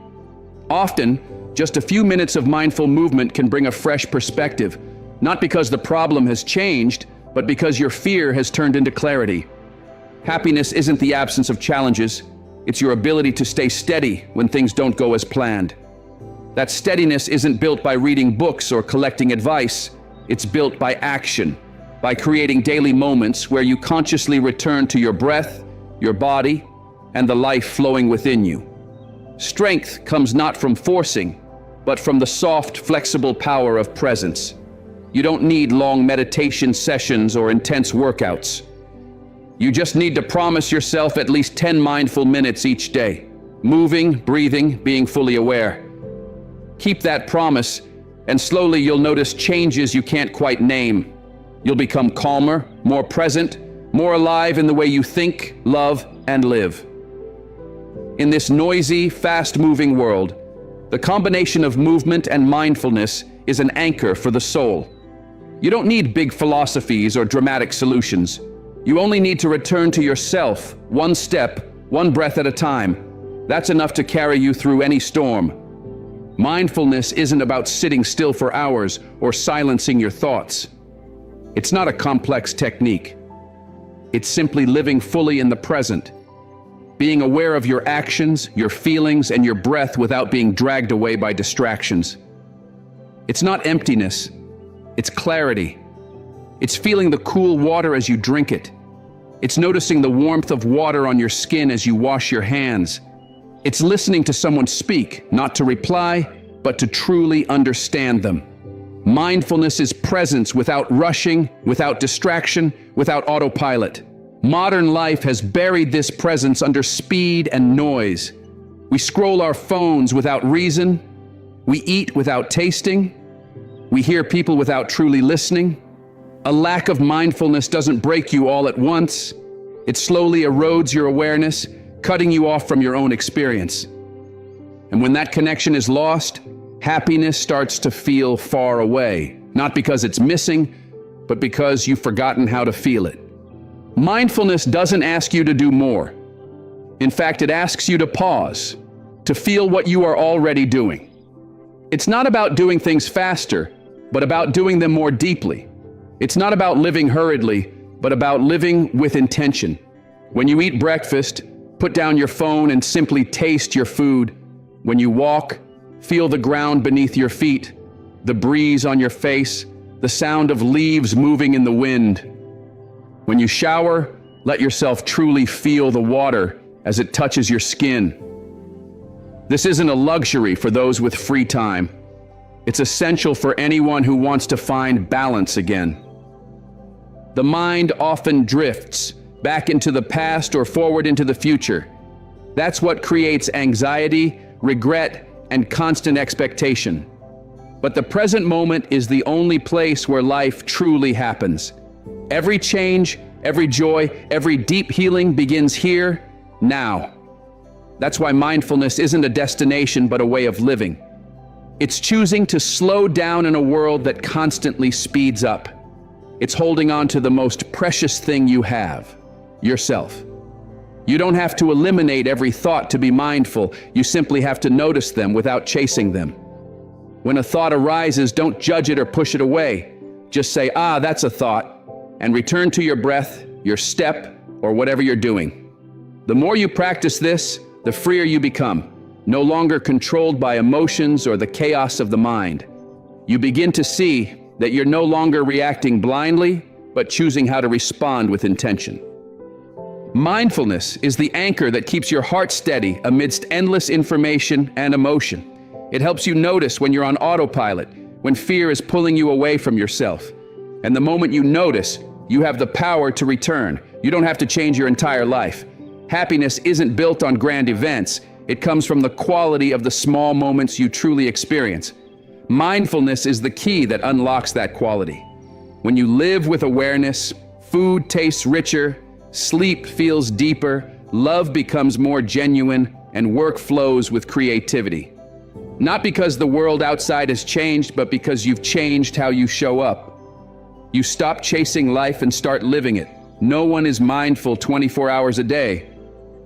Often, just a few minutes of mindful movement can bring a fresh perspective, not because the problem has changed, but because your fear has turned into clarity. Happiness isn't the absence of challenges, it's your ability to stay steady when things don't go as planned. That steadiness isn't built by reading books or collecting advice, it's built by action, by creating daily moments where you consciously return to your breath, your body, and the life flowing within you. Strength comes not from forcing, but from the soft, flexible power of presence. You don't need long meditation sessions or intense workouts. You just need to promise yourself at least 10 mindful minutes each day, moving, breathing, being fully aware. Keep that promise, and slowly you'll notice changes you can't quite name. You'll become calmer, more present, more alive in the way you think, love, and live. In this noisy, fast-moving world, the combination of movement and mindfulness is an anchor for the soul. You don't need big philosophies or dramatic solutions. You only need to return to yourself, one step, one breath at a time. That's enough to carry you through any storm. Mindfulness isn't about sitting still for hours or silencing your thoughts. It's not a complex technique. It's simply living fully in the present, being aware of your actions, your feelings, and your breath without being dragged away by distractions. It's not emptiness, it's clarity. It's feeling the cool water as you drink it. It's noticing the warmth of water on your skin as you wash your hands. It's listening to someone speak, not to reply, but to truly understand them. Mindfulness is presence without rushing, without distraction, without autopilot. Modern life has buried this presence under speed and noise. We scroll our phones without reason. We eat without tasting. We hear people without truly listening. A lack of mindfulness doesn't break you all at once. It slowly erodes your awareness, cutting you off from your own experience. And when that connection is lost, happiness starts to feel far away, not because it's missing, but because you've forgotten how to feel it. Mindfulness doesn't ask you to do more. In fact, it asks you to pause, to feel what you are already doing. It's not about doing things faster, but about doing them more deeply. It's not about living hurriedly, but about living with intention. When you eat breakfast, put down your phone and simply taste your food. When you walk, feel the ground beneath your feet, the breeze on your face, the sound of leaves moving in the wind. When you shower, let yourself truly feel the water as it touches your skin. This isn't a luxury for those with free time. It's essential for anyone who wants to find balance again. The mind often drifts back into the past or forward into the future. That's what creates anxiety, regret, and constant expectation. But the present moment is the only place where life truly happens. Every change, every joy, every deep healing begins here, now. That's why mindfulness isn't a destination but a way of living. It's choosing to slow down in a world that constantly speeds up. It's holding on to the most precious thing you have, yourself. You don't have to eliminate every thought to be mindful. You simply have to notice them without chasing them. When a thought arises, don't judge it or push it away. Just say, that's a thought, and return to your breath, your step, or whatever you're doing. The more you practice this, the freer you become, no longer controlled by emotions or the chaos of the mind. You begin to see that you're no longer reacting blindly, but choosing how to respond with intention. Mindfulness is the anchor that keeps your heart steady amidst endless information and emotion. It helps you notice when you're on autopilot, when fear is pulling you away from yourself. And the moment you notice, you have the power to return. You don't have to change your entire life. Happiness isn't built on grand events. It comes from the quality of the small moments you truly experience. Mindfulness is the key that unlocks that quality. When you live with awareness, food tastes richer, sleep feels deeper, love becomes more genuine, and work flows with creativity. Not because the world outside has changed, but because you've changed how you show up. You stop chasing life and start living it. No one is mindful 24 hours a day.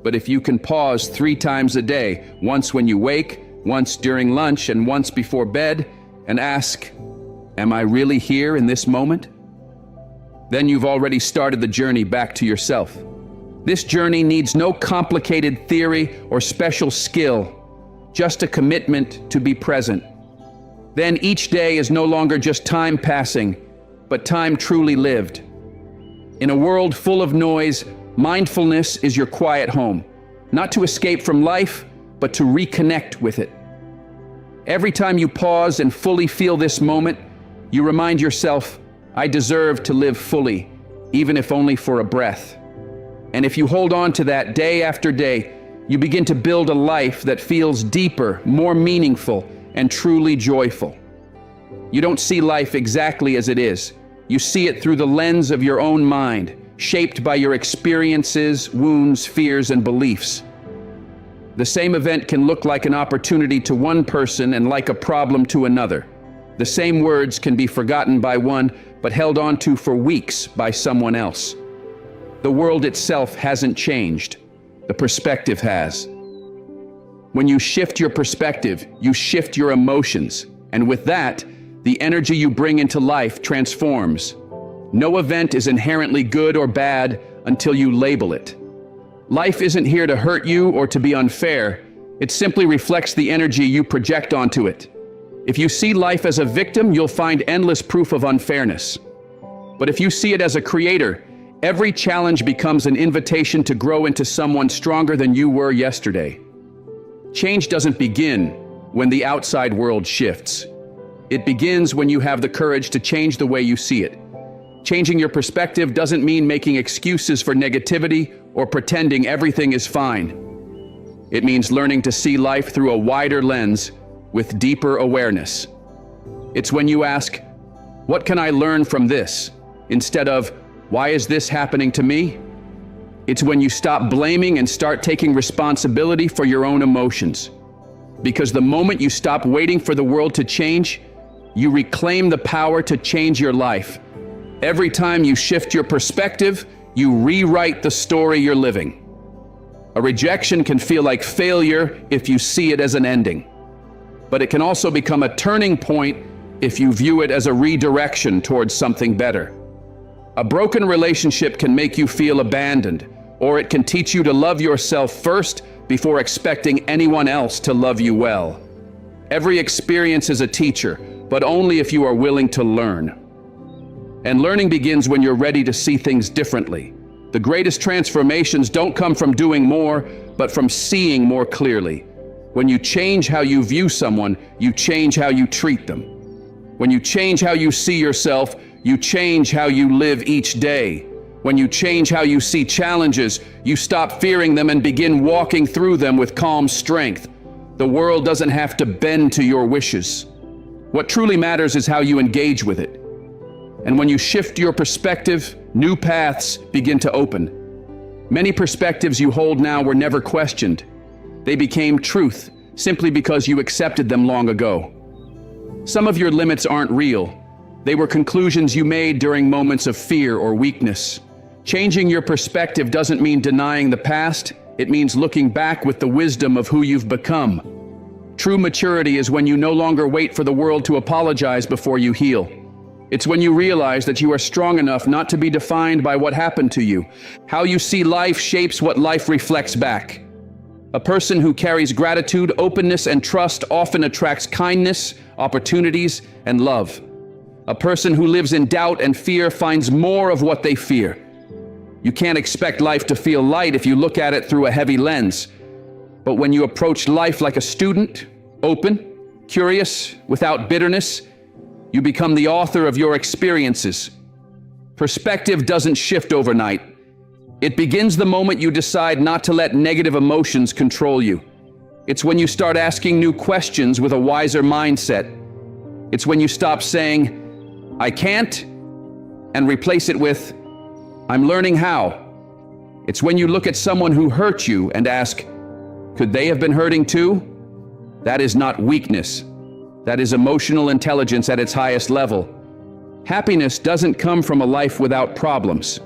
But if you can pause 3 times a day, once when you wake, once during lunch, and once before bed, and ask, am I really here in this moment? Then you've already started the journey back to yourself. This journey needs no complicated theory or special skill, just a commitment to be present. Then each day is no longer just time passing, but time truly lived. In a world full of noise, mindfulness is your quiet home, not to escape from life, but to reconnect with it. Every time you pause and fully feel this moment, you remind yourself, I deserve to live fully, even if only for a breath. And if you hold on to that day after day, you begin to build a life that feels deeper, more meaningful, and truly joyful. You don't see life exactly as it is. You see it through the lens of your own mind, shaped by your experiences, wounds, fears, and beliefs. The same event can look like an opportunity to one person and like a problem to another. The same words can be forgotten by one, but held on to for weeks by someone else. The world itself hasn't changed. The perspective has. When you shift your perspective, you shift your emotions, and with that, the energy you bring into life transforms. No event is inherently good or bad until you label it. Life isn't here to hurt you or to be unfair. It simply reflects the energy you project onto it. If you see life as a victim, you'll find endless proof of unfairness. But if you see it as a creator, every challenge becomes an invitation to grow into someone stronger than you were yesterday. Change doesn't begin when the outside world shifts. It begins when you have the courage to change the way you see it. Changing your perspective doesn't mean making excuses for negativity or pretending everything is fine. It means learning to see life through a wider lens with deeper awareness. It's when you ask, "What can I learn from this?" instead of, "Why is this happening to me?" It's when you stop blaming and start taking responsibility for your own emotions. Because the moment you stop waiting for the world to change, you reclaim the power to change your life. Every time you shift your perspective, you rewrite the story you're living. A rejection can feel like failure if you see it as an ending. But it can also become a turning point if you view it as a redirection towards something better. A broken relationship can make you feel abandoned, or it can teach you to love yourself first before expecting anyone else to love you well. Every experience is a teacher, but only if you are willing to learn. And learning begins when you're ready to see things differently. The greatest transformations don't come from doing more, but from seeing more clearly. When you change how you view someone, you change how you treat them. When you change how you see yourself, you change how you live each day. When you change how you see challenges, you stop fearing them and begin walking through them with calm strength. The world doesn't have to bend to your wishes. What truly matters is how you engage with it. And when you shift your perspective, new paths begin to open. Many perspectives you hold now were never questioned. They became truth simply because you accepted them long ago. Some of your limits aren't real. They were conclusions you made during moments of fear or weakness. Changing your perspective doesn't mean denying the past. It means looking back with the wisdom of who you've become. True maturity is when you no longer wait for the world to apologize before you heal. It's when you realize that you are strong enough not to be defined by what happened to you. How you see life shapes what life reflects back. A person who carries gratitude, openness, and trust often attracts kindness, opportunities, and love. A person who lives in doubt and fear finds more of what they fear. You can't expect life to feel light if you look at it through a heavy lens. But when you approach life like a student, open, curious, without bitterness, you become the author of your experiences. Perspective doesn't shift overnight. It begins the moment you decide not to let negative emotions control you. It's when you start asking new questions with a wiser mindset. It's when you stop saying, "I can't," and replace it with, "I'm learning how." It's when you look at someone who hurt you and ask, "Could they have been hurting too?" That is not weakness. That is emotional intelligence at its highest level. Happiness doesn't come from a life without problems.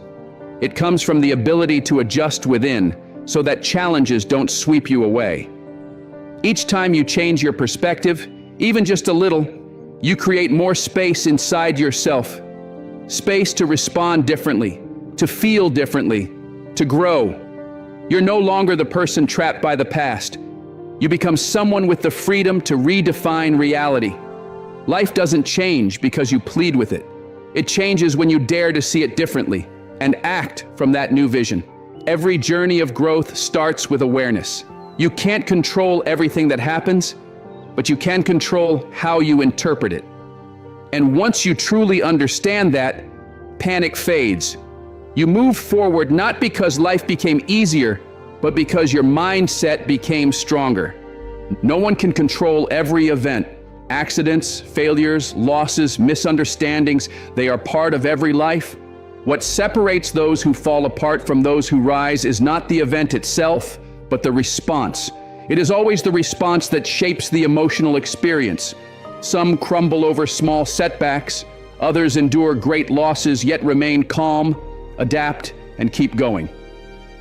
It comes from the ability to adjust within so that challenges don't sweep you away. Each time you change your perspective, even just a little, you create more space inside yourself. Space to respond differently, to feel differently, to grow. You're no longer the person trapped by the past. You become someone with the freedom to redefine reality. Life doesn't change because you plead with it. It changes when you dare to see it differently and act from that new vision. Every journey of growth starts with awareness. You can't control everything that happens, but you can control how you interpret it. And once you truly understand that, panic fades. You move forward not because life became easier, but because your mindset became stronger. No one can control every event. Accidents, failures, losses, misunderstandings, they are part of every life. What separates those who fall apart from those who rise is not the event itself, but the response. It is always the response that shapes the emotional experience. Some crumble over small setbacks, others endure great losses yet remain calm, adapt, and keep going.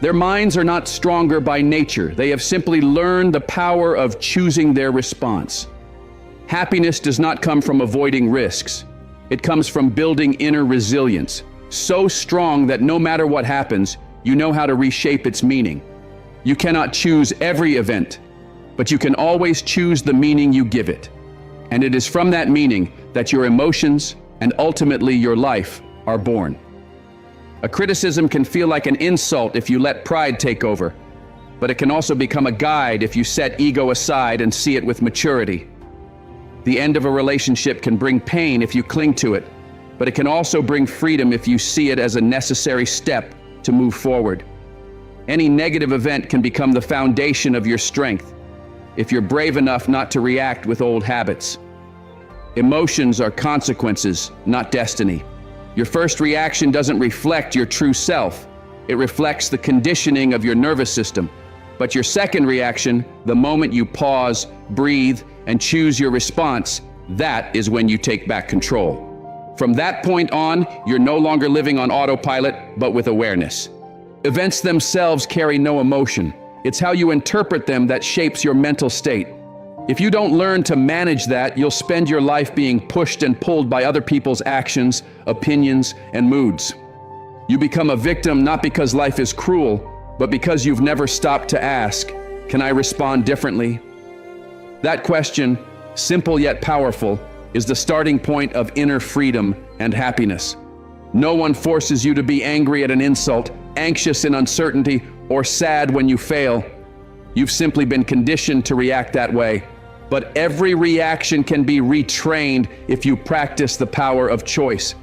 Their minds are not stronger by nature. They have simply learned the power of choosing their response. Happiness does not come from avoiding risks. It comes from building inner resilience, so strong that no matter what happens, you know how to reshape its meaning. You cannot choose every event, but you can always choose the meaning you give it. And it is from that meaning that your emotions and ultimately your life are born. A criticism can feel like an insult if you let pride take over, but it can also become a guide if you set ego aside and see it with maturity. The end of a relationship can bring pain if you cling to it, but it can also bring freedom if you see it as a necessary step to move forward. Any negative event can become the foundation of your strength if you're brave enough not to react with old habits. Emotions are consequences, not destiny. Your first reaction doesn't reflect your true self. It reflects the conditioning of your nervous system. But your second reaction, the moment you pause, breathe, and choose your response, that is when you take back control. From that point on, you're no longer living on autopilot, but with awareness. Events themselves carry no emotion. It's how you interpret them that shapes your mental state. If you don't learn to manage that, you'll spend your life being pushed and pulled by other people's actions, opinions, and moods. You become a victim not because life is cruel, but because you've never stopped to ask, can I respond differently? That question, simple yet powerful, is the starting point of inner freedom and happiness. No one forces you to be angry at an insult, anxious in uncertainty, or sad when you fail. You've simply been conditioned to react that way. But every reaction can be retrained if you practice the power of choice.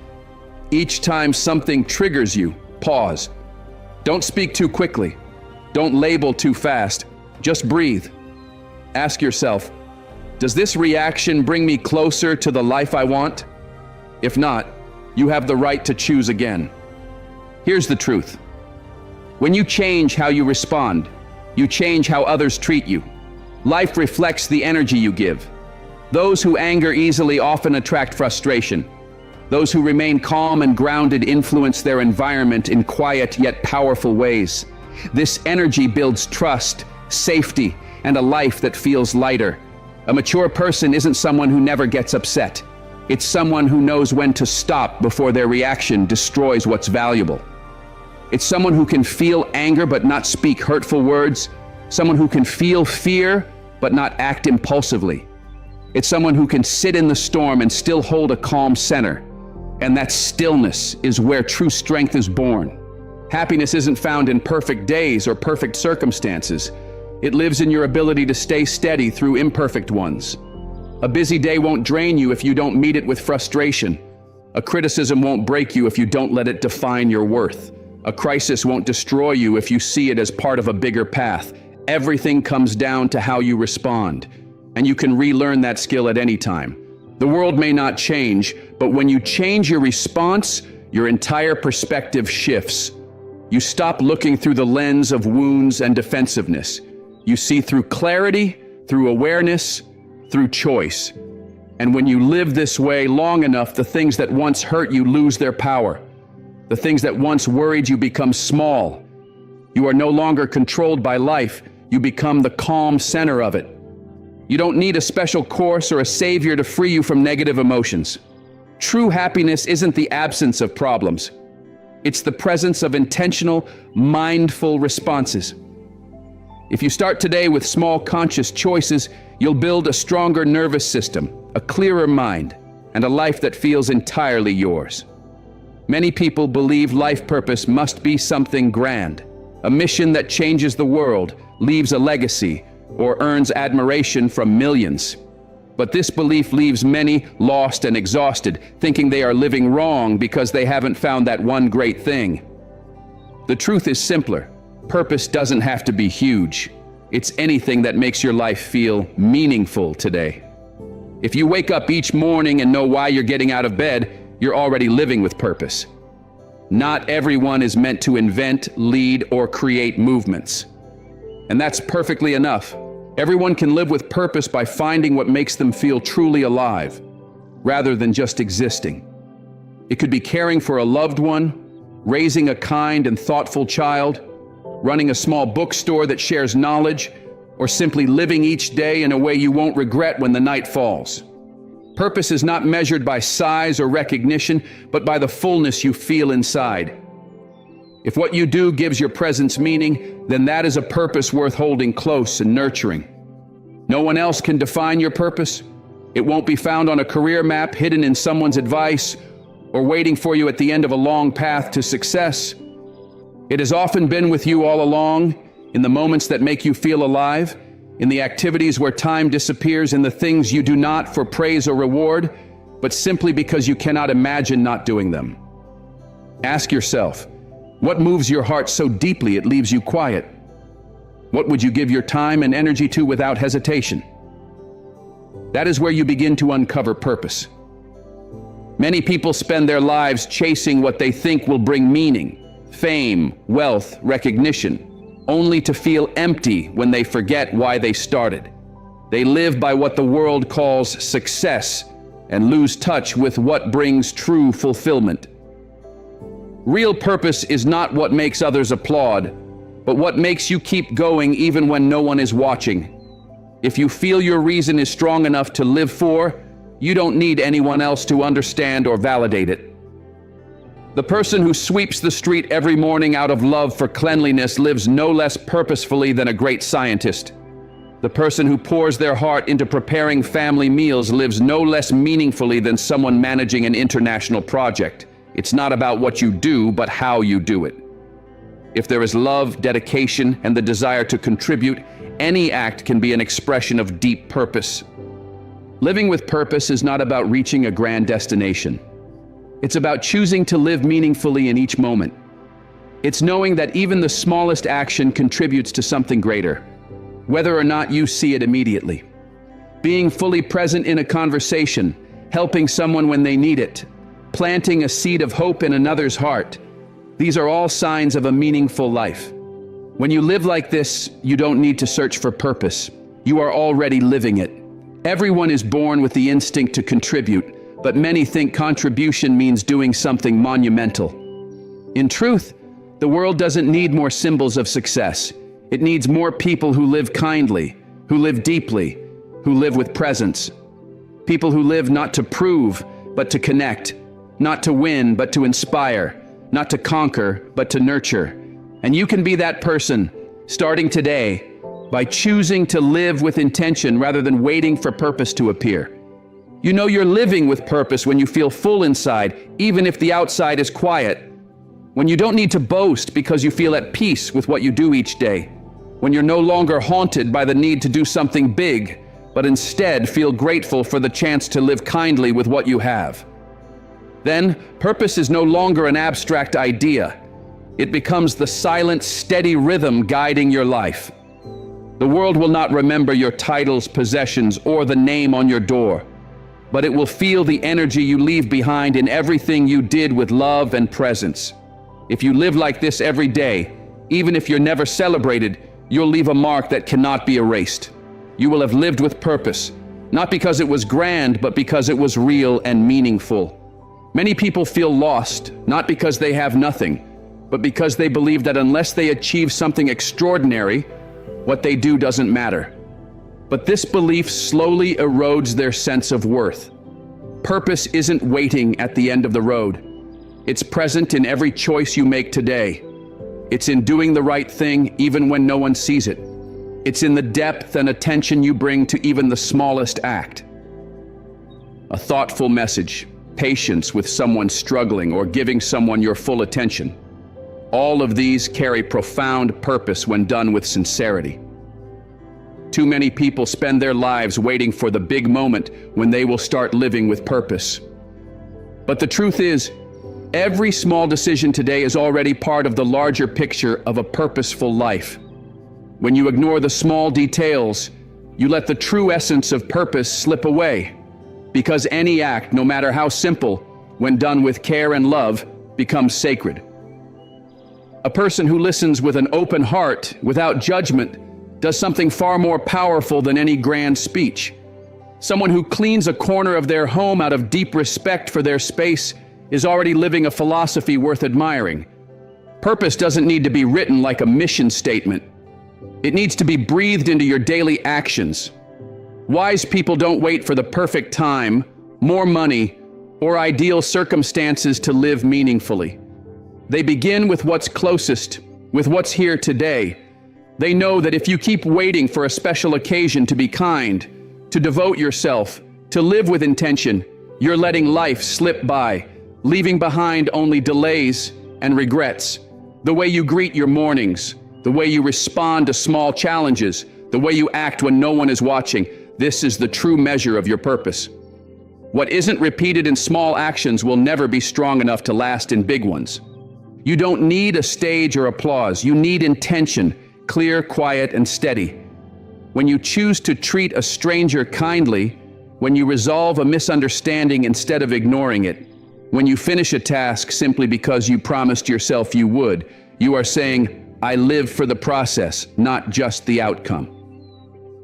Each time something triggers you, pause. Don't speak too quickly. Don't label too fast. Just breathe. Ask yourself, does this reaction bring me closer to the life I want? If not, you have the right to choose again. Here's the truth. When you change how you respond, you change how others treat you. Life reflects the energy you give. Those who anger easily often attract frustration. Those who remain calm and grounded influence their environment in quiet yet powerful ways. This energy builds trust, safety, and a life that feels lighter. A mature person isn't someone who never gets upset. It's someone who knows when to stop before their reaction destroys what's valuable. It's someone who can feel anger but not speak hurtful words. Someone who can feel fear but not act impulsively. It's someone who can sit in the storm and still hold a calm center. And that stillness is where true strength is born. Happiness isn't found in perfect days or perfect circumstances. It lives in your ability to stay steady through imperfect ones. A busy day won't drain you if you don't meet it with frustration. A criticism won't break you if you don't let it define your worth. A crisis won't destroy you if you see it as part of a bigger path. Everything comes down to how you respond, and you can relearn that skill at any time. The world may not change, but when you change your response, your entire perspective shifts. You stop looking through the lens of wounds and defensiveness. You see through clarity, through awareness, through choice. And when you live this way long enough, the things that once hurt you lose their power. The things that once worried you become small. You are no longer controlled by life. You become the calm center of it. You don't need a special course or a savior to free you from negative emotions. True happiness isn't the absence of problems. It's the presence of intentional, mindful responses. If you start today with small conscious choices, you'll build a stronger nervous system, a clearer mind, and a life that feels entirely yours. Many people believe life purpose must be something grand, a mission that changes the world, leaves a legacy, or earns admiration from millions. But this belief leaves many lost and exhausted, thinking they are living wrong because they haven't found that one great thing. The truth is simpler. Purpose doesn't have to be huge. It's anything that makes your life feel meaningful today. If you wake up each morning and know why you're getting out of bed, you're already living with purpose. Not everyone is meant to invent, lead, or create movements. And that's perfectly enough. Everyone can live with purpose by finding what makes them feel truly alive, rather than just existing. It could be caring for a loved one, raising a kind and thoughtful child, running a small bookstore that shares knowledge, or simply living each day in a way you won't regret when the night falls. Purpose is not measured by size or recognition, but by the fullness you feel inside. If what you do gives your presence meaning, then that is a purpose worth holding close and nurturing. No one else can define your purpose. It won't be found on a career map, hidden in someone's advice, or waiting for you at the end of a long path to success. It has often been with you all along, in the moments that make you feel alive, in the activities where time disappears, in the things you do not for praise or reward, but simply because you cannot imagine not doing them. Ask yourself, what moves your heart so deeply it leaves you quiet? What would you give your time and energy to without hesitation? That is where you begin to uncover purpose. Many people spend their lives chasing what they think will bring meaning, fame, wealth, recognition, only to feel empty when they forget why they started. They live by what the world calls success and lose touch with what brings true fulfillment. Real purpose is not what makes others applaud, but what makes you keep going even when no one is watching. If you feel your reason is strong enough to live for, you don't need anyone else to understand or validate it. The person who sweeps the street every morning out of love for cleanliness lives no less purposefully than a great scientist. The person who pours their heart into preparing family meals lives no less meaningfully than someone managing an international project. It's not about what you do, but how you do it. If there is love, dedication, and the desire to contribute, any act can be an expression of deep purpose. Living with purpose is not about reaching a grand destination. It's about choosing to live meaningfully in each moment. It's knowing that even the smallest action contributes to something greater, whether or not you see it immediately. Being fully present in a conversation, helping someone when they need it, planting a seed of hope in another's heart, these are all signs of a meaningful life. When you live like this, you don't need to search for purpose. You are already living it. Everyone is born with the instinct to contribute, but many think contribution means doing something monumental. In truth, the world doesn't need more symbols of success. It needs more people who live kindly, who live deeply, who live with presence. People who live not to prove, but to connect, not to win, but to inspire, not to conquer, but to nurture. And you can be that person, starting today, by choosing to live with intention rather than waiting for purpose to appear. You know you're living with purpose when you feel full inside, even if the outside is quiet. When you don't need to boast because you feel at peace with what you do each day. When you're no longer haunted by the need to do something big, but instead feel grateful for the chance to live kindly with what you have. Then, purpose is no longer an abstract idea. It becomes the silent, steady rhythm guiding your life. The world will not remember your titles, possessions, or the name on your door, but it will feel the energy you leave behind in everything you did with love and presence. If you live like this every day, even if you're never celebrated, you'll leave a mark that cannot be erased. You will have lived with purpose, not because it was grand, but because it was real and meaningful. Many people feel lost, not because they have nothing, but because they believe that unless they achieve something extraordinary, what they do doesn't matter. But this belief slowly erodes their sense of worth. Purpose isn't waiting at the end of the road. It's present in every choice you make today. It's in doing the right thing even when no one sees it. It's in the depth and attention you bring to even the smallest act. A thoughtful message, patience with someone struggling, or giving someone your full attention. All of these carry profound purpose when done with sincerity. Too many people spend their lives waiting for the big moment when they will start living with purpose. But the truth is, every small decision today is already part of the larger picture of a purposeful life. When you ignore the small details, you let the true essence of purpose slip away. Because any act, no matter how simple, when done with care and love, becomes sacred. A person who listens with an open heart, without judgment, does something far more powerful than any grand speech. Someone who cleans a corner of their home out of deep respect for their space is already living a philosophy worth admiring. Purpose doesn't need to be written like a mission statement. It needs to be breathed into your daily actions. Wise people don't wait for the perfect time, more money, or ideal circumstances to live meaningfully. They begin with what's closest, with what's here today. They know that if you keep waiting for a special occasion to be kind, to devote yourself, to live with intention, you're letting life slip by, leaving behind only delays and regrets. The way you greet your mornings, the way you respond to small challenges, the way you act when no one is watching, this is the true measure of your purpose. What isn't repeated in small actions will never be strong enough to last in big ones. You don't need a stage or applause. You need intention, clear, quiet, and steady. When you choose to treat a stranger kindly, when you resolve a misunderstanding instead of ignoring it, when you finish a task simply because you promised yourself you would, you are saying, I live for the process, not just the outcome.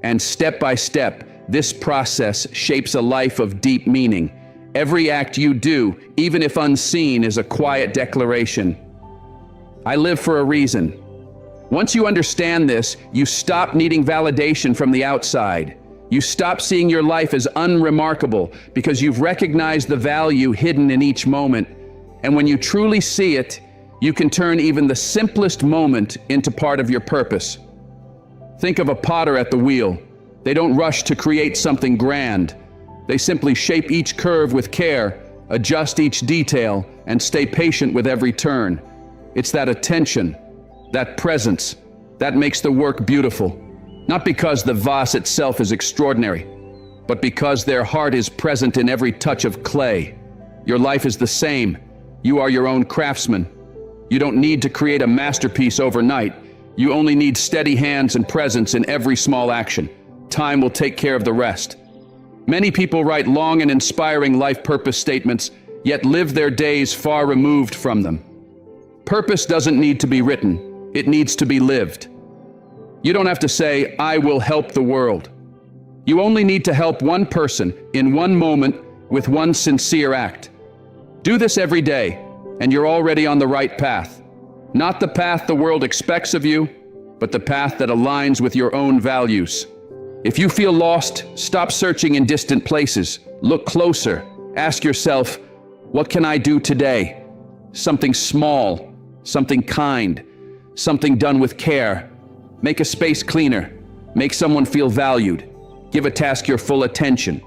And step by step, this process shapes a life of deep meaning. Every act you do, even if unseen, is a quiet declaration. I live for a reason. Once you understand this, you stop needing validation from the outside. You stop seeing your life as unremarkable because you've recognized the value hidden in each moment. And when you truly see it, you can turn even the simplest moment into part of your purpose. Think of a potter at the wheel. They don't rush to create something grand. They simply shape each curve with care, adjust each detail, and stay patient with every turn. It's that attention, that presence, that makes the work beautiful. Not because the vase itself is extraordinary, but because their heart is present in every touch of clay. Your life is the same. You are your own craftsman. You don't need to create a masterpiece overnight. You only need steady hands and presence in every small action. Time will take care of the rest. Many people write long and inspiring life purpose statements, yet live their days far removed from them. Purpose doesn't need to be written. It needs to be lived. You don't have to say, I will help the world. You only need to help one person in one moment with one sincere act. Do this every day, and you're already on the right path. Not the path the world expects of you, but the path that aligns with your own values. If you feel lost, stop searching in distant places. Look closer. Ask yourself, what can I do today? Something small, something kind, something done with care. Make a space cleaner. Make someone feel valued. Give a task your full attention.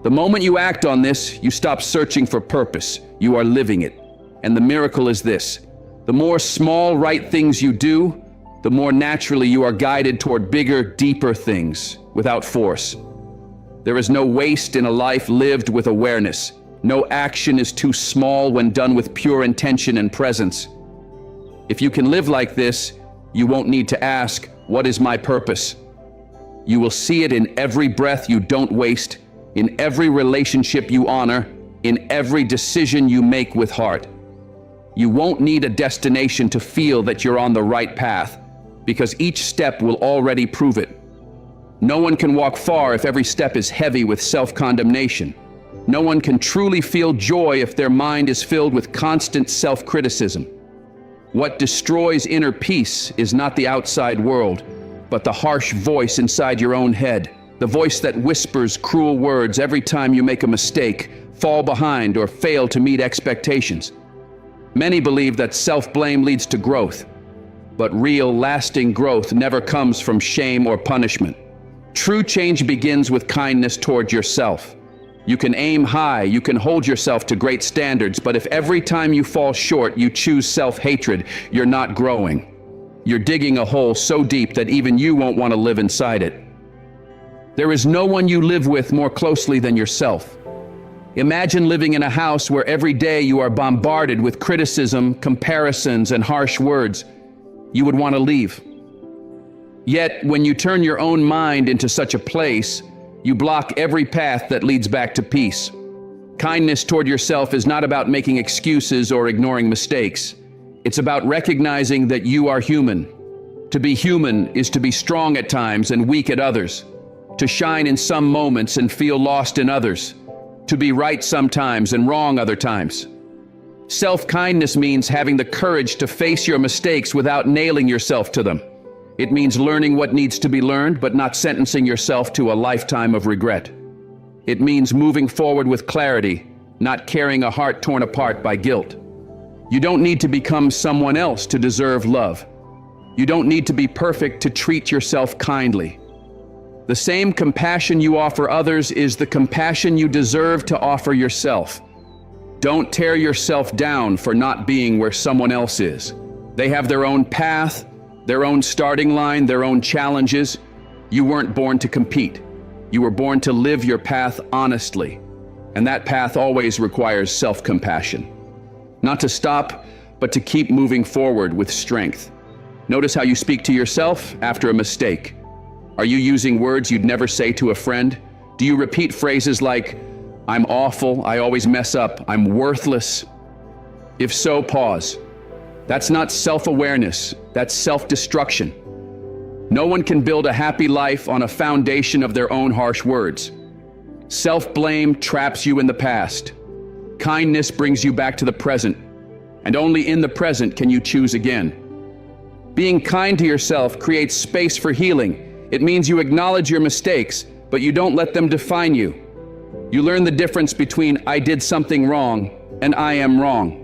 The moment you act on this, you stop searching for purpose. You are living it. And the miracle is this: the more small right things you do, the more naturally you are guided toward bigger, deeper things without force. There is no waste in a life lived with awareness. No action is too small when done with pure intention and presence. If you can live like this, you won't need to ask, what is my purpose? You will see it in every breath you don't waste, in every relationship you honor, in every decision you make with heart. You won't need a destination to feel that you're on the right path, because each step will already prove it. No one can walk far if every step is heavy with self-condemnation. No one can truly feel joy if their mind is filled with constant self-criticism. What destroys inner peace is not the outside world, but the harsh voice inside your own head, the voice that whispers cruel words every time you make a mistake, fall behind, or fail to meet expectations. Many believe that self-blame leads to growth, but real, lasting growth never comes from shame or punishment. True change begins with kindness toward yourself. You can aim high, you can hold yourself to great standards, but if every time you fall short you choose self-hatred, you're not growing. You're digging a hole so deep that even you won't want to live inside it. There is no one you live with more closely than yourself. Imagine living in a house where every day you are bombarded with criticism, comparisons, and harsh words. You would want to leave. Yet, when you turn your own mind into such a place, you block every path that leads back to peace. Kindness toward yourself is not about making excuses or ignoring mistakes. It's about recognizing that you are human. To be human is to be strong at times and weak at others. To shine in some moments and feel lost in others. To be right sometimes and wrong other times. Self-kindness means having the courage to face your mistakes without nailing yourself to them. It means learning what needs to be learned, but not sentencing yourself to a lifetime of regret. It means moving forward with clarity, not carrying a heart torn apart by guilt. You don't need to become someone else to deserve love. You don't need to be perfect to treat yourself kindly. The same compassion you offer others is the compassion you deserve to offer yourself. Don't tear yourself down for not being where someone else is. They have their own path, their own starting line, their own challenges. You weren't born to compete. You were born to live your path honestly. And that path always requires self-compassion. Not to stop, but to keep moving forward with strength. Notice how you speak to yourself after a mistake. Are you using words you'd never say to a friend? Do you repeat phrases like, "I'm awful, I always mess up, I'm worthless"? If so, pause. That's not self-awareness, that's self-destruction. No one can build a happy life on a foundation of their own harsh words. Self-blame traps you in the past. Kindness brings you back to the present, and only in the present can you choose again. Being kind to yourself creates space for healing. It means you acknowledge your mistakes, but you don't let them define you. You learn the difference between "I did something wrong" and "I am wrong."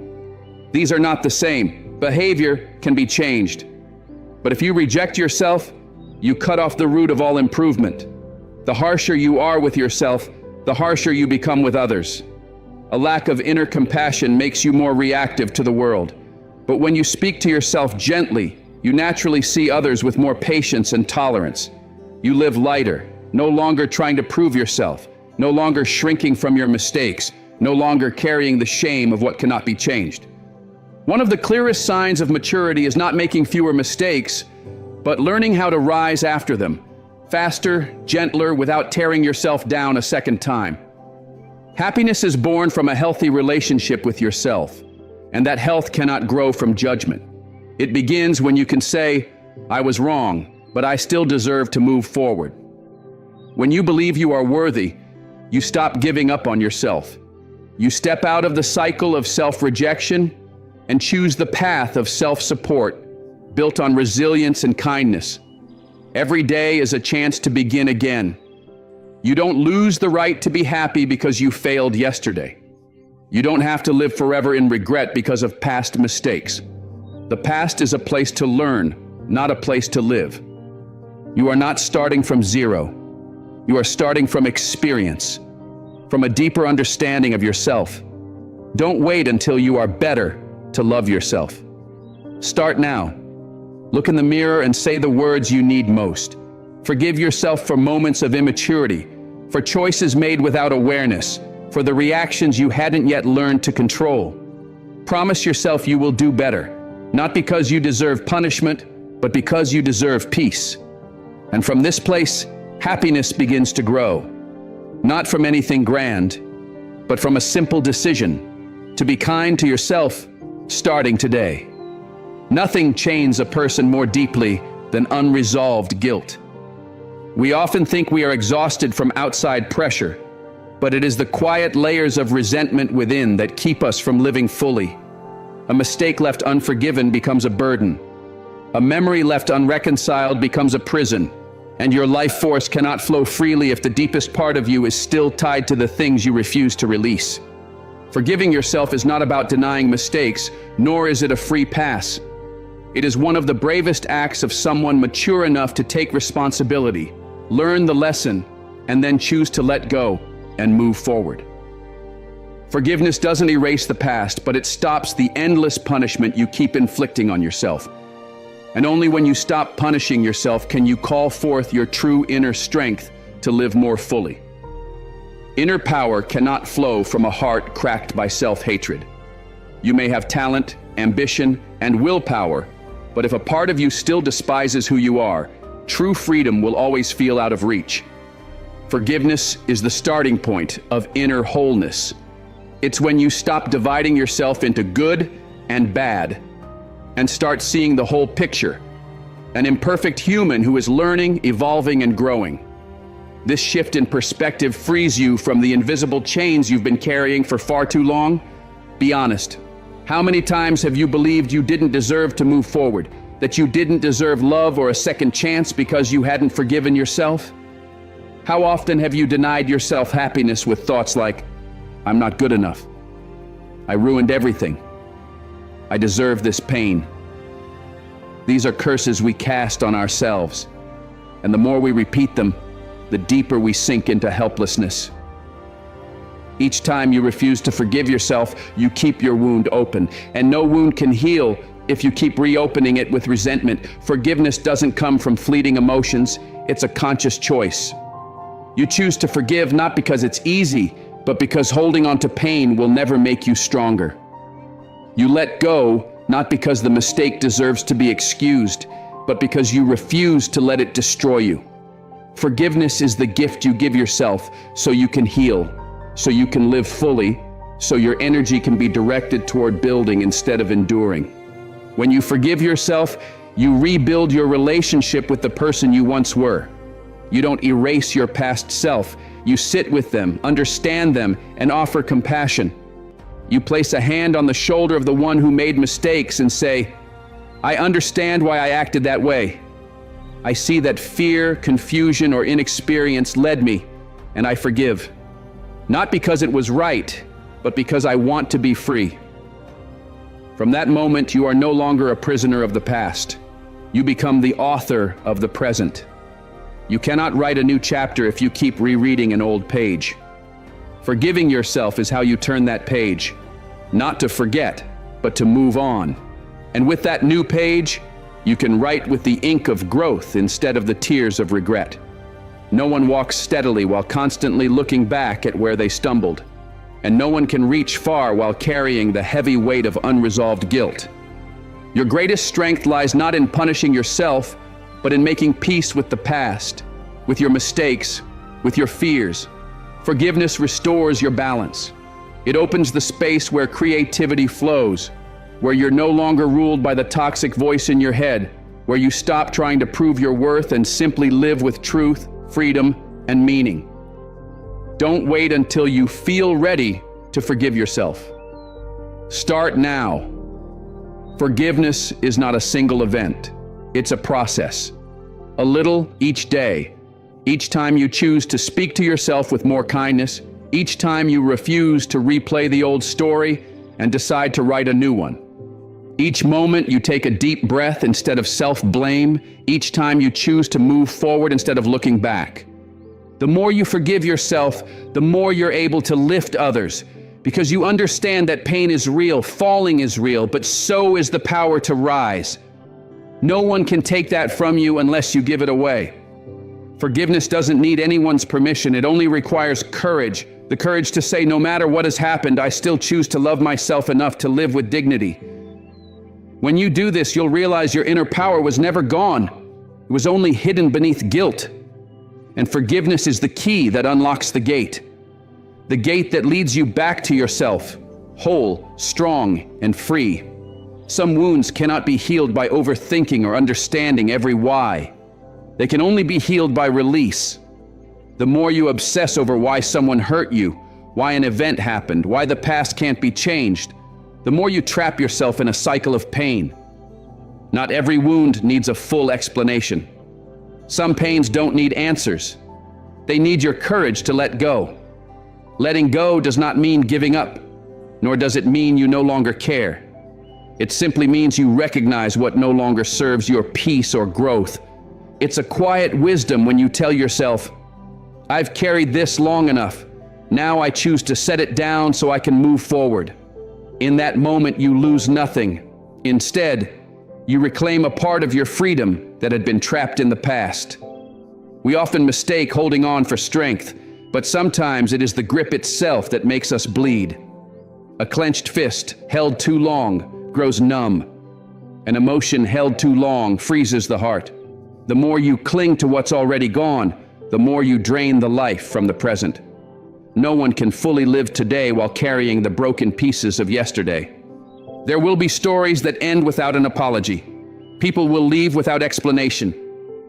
These are not the same. Behavior can be changed. But if you reject yourself, you cut off the root of all improvement. The harsher you are with yourself, the harsher you become with others. A lack of inner compassion makes you more reactive to the world. But when you speak to yourself gently, you naturally see others with more patience and tolerance. You live lighter, no longer trying to prove yourself, no longer shrinking from your mistakes, no longer carrying the shame of what cannot be changed. One of the clearest signs of maturity is not making fewer mistakes, but learning how to rise after them, faster, gentler, without tearing yourself down a second time. Happiness is born from a healthy relationship with yourself, and that health cannot grow from judgment. It begins when you can say, "I was wrong, but I still deserve to move forward." When you believe you are worthy, you stop giving up on yourself. You step out of the cycle of self-rejection and choose the path of self-support, built on resilience and kindness. Every day is a chance to begin again. You don't lose the right to be happy because you failed yesterday. You don't have to live forever in regret because of past mistakes. The past is a place to learn, not a place to live. You are not starting from zero. You are starting from experience, from a deeper understanding of yourself. Don't wait until you are better to love yourself. Start now. Look in the mirror and say the words you need most. Forgive yourself for moments of immaturity, for choices made without awareness, for the reactions you hadn't yet learned to control. Promise yourself you will do better, not because you deserve punishment, but because you deserve peace. And from this place, happiness begins to grow. Not from anything grand, but from a simple decision to be kind to yourself starting today. Nothing chains a person more deeply than unresolved guilt. We often think we are exhausted from outside pressure, but it is the quiet layers of resentment within that keep us from living fully. A mistake left unforgiven becomes a burden. A memory left unreconciled becomes a prison. And your life force cannot flow freely if the deepest part of you is still tied to the things you refuse to release. Forgiving yourself is not about denying mistakes, nor is it a free pass. It is one of the bravest acts of someone mature enough to take responsibility, learn the lesson, and then choose to let go and move forward. Forgiveness doesn't erase the past, but it stops the endless punishment you keep inflicting on yourself. And only when you stop punishing yourself can you call forth your true inner strength to live more fully. Inner power cannot flow from a heart cracked by self-hatred. You may have talent, ambition, and willpower, but if a part of you still despises who you are, true freedom will always feel out of reach. Forgiveness is the starting point of inner wholeness. It's when you stop dividing yourself into good and bad and start seeing the whole picture, an imperfect human who is learning, evolving, and growing. This shift in perspective frees you from the invisible chains you've been carrying for far too long. Be honest. How many times have you believed you didn't deserve to move forward, that you didn't deserve love or a second chance because you hadn't forgiven yourself? How often have you denied yourself happiness with thoughts like, "I'm not good enough. I ruined everything"? I deserve this pain. These are curses we cast on ourselves, and the more we repeat them, the deeper we sink into helplessness. Each time you refuse to forgive yourself, you keep your wound open, and no wound can heal if you keep reopening it with resentment. Forgiveness doesn't come from fleeting emotions, it's a conscious choice. You choose to forgive not because it's easy, but because holding on to pain will never make you stronger. You let go not because the mistake deserves to be excused, but because you refuse to let it destroy you. Forgiveness is the gift you give yourself so you can heal, so you can live fully, so your energy can be directed toward building instead of enduring. When you forgive yourself, you rebuild your relationship with the person you once were. You don't erase your past self. You sit with them, understand them, and offer compassion. You place a hand on the shoulder of the one who made mistakes and say, I understand why I acted that way. I see that fear, confusion, or inexperience led me, and I forgive. Not because it was right, but because I want to be free. From that moment, you are no longer a prisoner of the past. You become the author of the present. You cannot write a new chapter if you keep rereading an old page. Forgiving yourself is how you turn that page, not to forget, but to move on. And with that new page, you can write with the ink of growth instead of the tears of regret. No one walks steadily while constantly looking back at where they stumbled. And no one can reach far while carrying the heavy weight of unresolved guilt. Your greatest strength lies not in punishing yourself, but in making peace with the past, with your mistakes, with your fears. Forgiveness restores your balance. It opens the space where creativity flows, where you're no longer ruled by the toxic voice in your head, where you stop trying to prove your worth and simply live with truth, freedom, and meaning. Don't wait until you feel ready to forgive yourself. Start now. Forgiveness is not a single event. It's a process. A little each day. Each time you choose to speak to yourself with more kindness, each time you refuse to replay the old story and decide to write a new one. Each moment you take a deep breath instead of self-blame, each time you choose to move forward instead of looking back. The more you forgive yourself, the more you're able to lift others, because you understand that pain is real, falling is real, but so is the power to rise. No one can take that from you unless you give it away. Forgiveness doesn't need anyone's permission. It only requires courage, the courage to say, no matter what has happened, I still choose to love myself enough to live with dignity. When you do this, you'll realize your inner power was never gone. It was only hidden beneath guilt. And forgiveness is the key that unlocks the gate that leads you back to yourself, whole, strong, and free. Some wounds cannot be healed by overthinking or understanding every why. They can only be healed by release. The more you obsess over why someone hurt you, why an event happened, why the past can't be changed, the more you trap yourself in a cycle of pain. Not every wound needs a full explanation. Some pains don't need answers. They need your courage to let go. Letting go does not mean giving up, nor does it mean you no longer care. It simply means you recognize what no longer serves your peace or growth. It's a quiet wisdom when you tell yourself, I've carried this long enough. Now I choose to set it down so I can move forward. In that moment, you lose nothing. Instead, you reclaim a part of your freedom that had been trapped in the past. We often mistake holding on for strength, but sometimes it is the grip itself that makes us bleed. A clenched fist held too long grows numb. An emotion held too long freezes the heart. The more you cling to what's already gone, the more you drain the life from the present. No one can fully live today while carrying the broken pieces of yesterday. There will be stories that end without an apology. People will leave without explanation.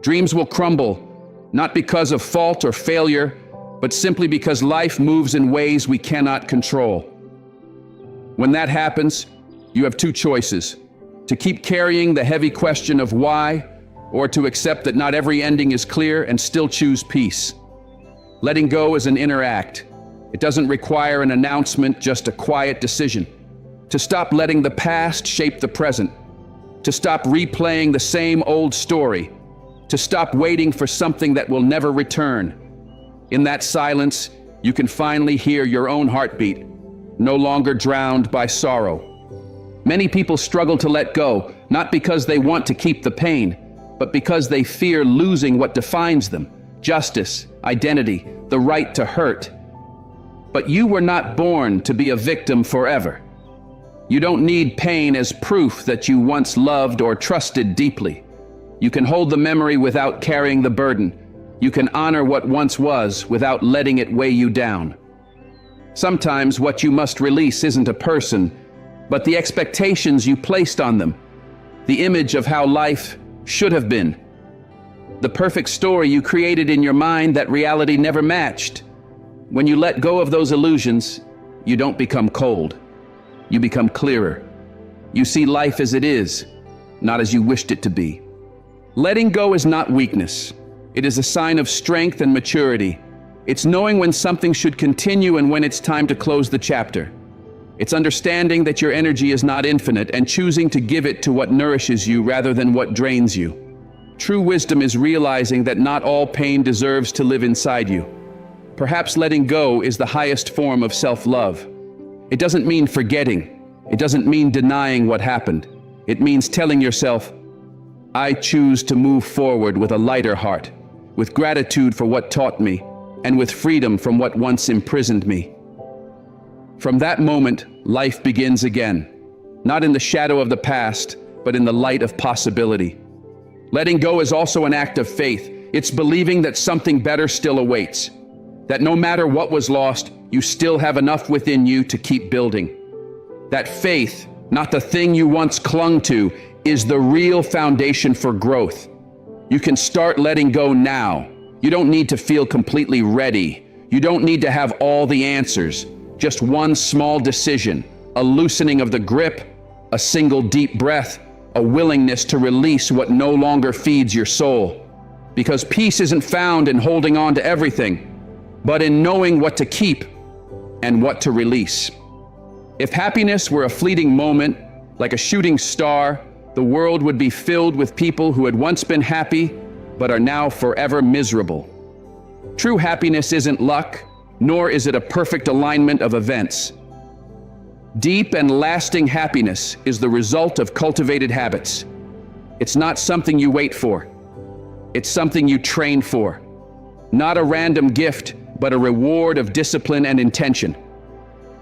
Dreams will crumble, not because of fault or failure, but simply because life moves in ways we cannot control. When that happens, you have two choices: to keep carrying the heavy question of why, or to accept that not every ending is clear and still choose peace. Letting go is an inner act. It doesn't require an announcement, just a quiet decision. to stop letting the past shape the present, to stop replaying the same old story, to stop waiting for something that will never return. In that silence, you can finally hear your own heartbeat, no longer drowned by sorrow. Many people struggle to let go, not because they want to keep the pain, but because they fear losing what defines them: justice, identity, the right to hurt. But you were not born to be a victim forever. You don't need pain as proof that you once loved or trusted deeply. You can hold the memory without carrying the burden. You can honor what once was without letting it weigh you down. Sometimes what you must release isn't a person, but the expectations you placed on them, the image of how life should have been, the perfect story you created in your mind that reality never matched. When you let go of those illusions, you don't become cold. You become clearer. You see life as it is, not as you wished it to be. Letting go is not weakness. It is a sign of strength and maturity. It's knowing when something should continue and when it's time to close the chapter. It's understanding that your energy is not infinite and choosing to give it to what nourishes you rather than what drains you. True wisdom is realizing that not all pain deserves to live inside you. Perhaps letting go is the highest form of self-love. It doesn't mean forgetting. It doesn't mean denying what happened. It means telling yourself, I choose to move forward with a lighter heart, with gratitude for what taught me, and with freedom from what once imprisoned me. From that moment, life begins again, not in the shadow of the past, but in the light of possibility. Letting go is also an act of faith. It's believing that something better still awaits, that no matter what was lost, you still have enough within you to keep building. That faith, not the thing you once clung to, is the real foundation for growth. You can start letting go now. You don't need to feel completely ready. You don't need to have all the answers. Just one small decision, a loosening of the grip, a single deep breath, a willingness to release what no longer feeds your soul. Because peace isn't found in holding on to everything, but in knowing what to keep and what to release. If happiness were a fleeting moment, like a shooting star, the world would be filled with people who had once been happy, but are now forever miserable. True happiness isn't luck, nor is it a perfect alignment of events. Deep and lasting happiness is the result of cultivated habits. It's not something you wait for. It's something you train for. Not a random gift, but a reward of discipline and intention.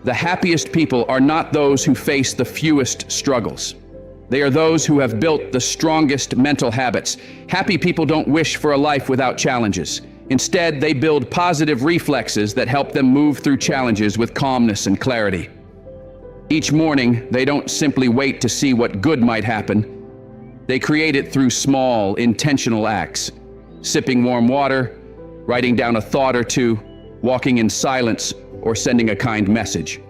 The happiest people are not those who face the fewest struggles. They are those who have built the strongest mental habits. Happy people don't wish for a life without challenges. Instead, they build positive reflexes that help them move through challenges with calmness and clarity. Each morning, they don't simply wait to see what good might happen. They create it through small, intentional acts. Sipping warm water, writing down a thought or two, walking in silence, or sending a kind message.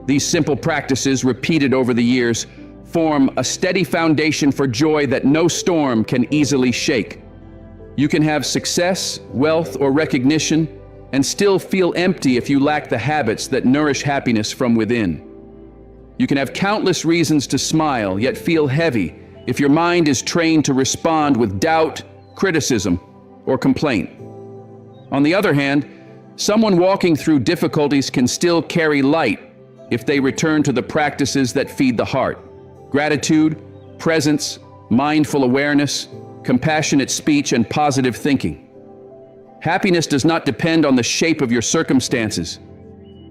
These simple practices, repeated over the years, form a steady foundation for joy that no storm can easily shake. You can have success, wealth, or recognition, and still feel empty if you lack the habits that nourish happiness from within. You can have countless reasons to smile, yet feel heavy if your mind is trained to respond with doubt, criticism, or complaint. On the other hand, someone walking through difficulties can still carry light if they return to the practices that feed the heart: gratitude, presence, mindful awareness, compassionate speech, and positive thinking. Happiness does not depend on the shape of your circumstances.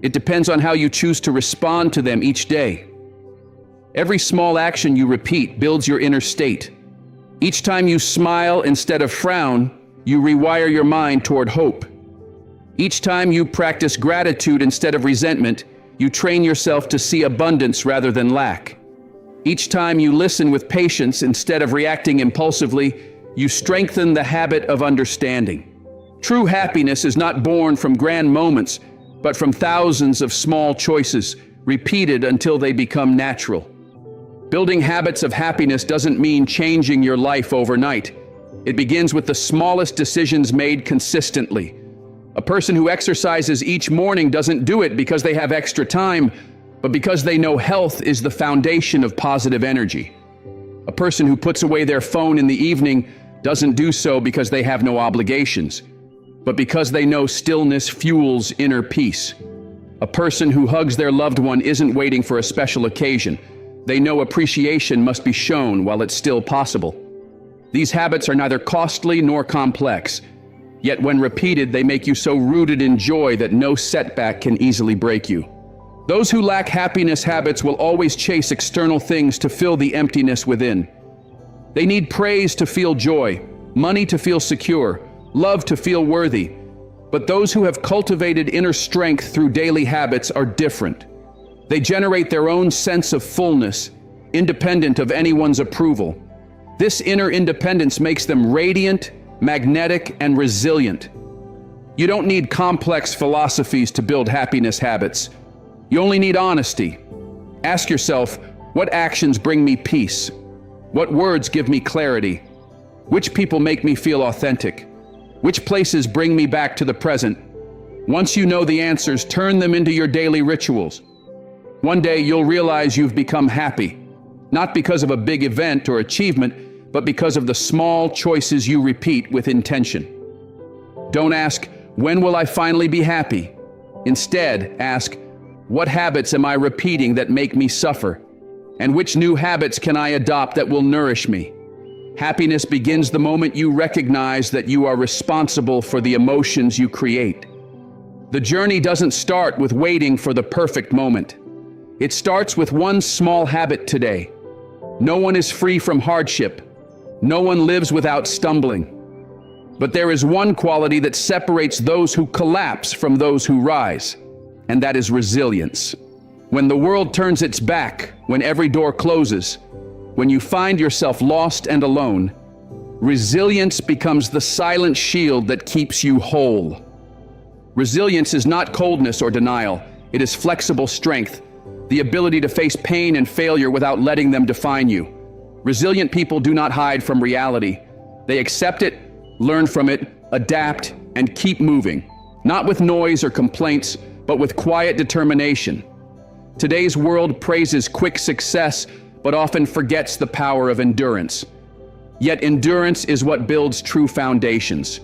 It depends on how you choose to respond to them each day. Every small action you repeat builds your inner state. Each time you smile instead of frown, you rewire your mind toward hope. Each time you practice gratitude instead of resentment, you train yourself to see abundance rather than lack. Each time you listen with patience instead of reacting impulsively, you strengthen the habit of understanding. True happiness is not born from grand moments, but from thousands of small choices, repeated until they become natural. Building habits of happiness doesn't mean changing your life overnight. It begins with the smallest decisions made consistently. A person who exercises each morning doesn't do it because they have extra time, but because they know health is the foundation of positive energy. A person who puts away their phone in the evening doesn't do so because they have no obligations, but because they know stillness fuels inner peace. A person who hugs their loved one isn't waiting for a special occasion. They know appreciation must be shown while it's still possible. These habits are neither costly nor complex, yet when repeated, they make you so rooted in joy that no setback can easily break you. Those who lack happiness habits will always chase external things to fill the emptiness within. They need praise to feel joy, money to feel secure, love to feel worthy. But those who have cultivated inner strength through daily habits are different. They generate their own sense of fullness, independent of anyone's approval. This inner independence makes them radiant, magnetic, and resilient. You don't need complex philosophies to build happiness habits. You only need honesty. Ask yourself, what actions bring me peace? What words give me clarity? Which people make me feel authentic? Which places bring me back to the present? Once you know the answers, turn them into your daily rituals. One day you'll realize you've become happy, not because of a big event or achievement, but because of the small choices you repeat with intention. Don't ask, when will I finally be happy? Instead, ask, what habits am I repeating that make me suffer? And which new habits can I adopt that will nourish me? Happiness begins the moment you recognize that you are responsible for the emotions you create. The journey doesn't start with waiting for the perfect moment. It starts with one small habit today. No one is free from hardship. No one lives without stumbling. But there is one quality that separates those who collapse from those who rise, and that is resilience. When the world turns its back, when every door closes, when you find yourself lost and alone, resilience becomes the silent shield that keeps you whole. Resilience is not coldness or denial. It is flexible strength, the ability to face pain and failure without letting them define you. Resilient people do not hide from reality. They accept it, learn from it, adapt, and keep moving, not with noise or complaints, but with quiet determination. Today's world praises quick success, but often forgets the power of endurance. Yet endurance is what builds true foundations.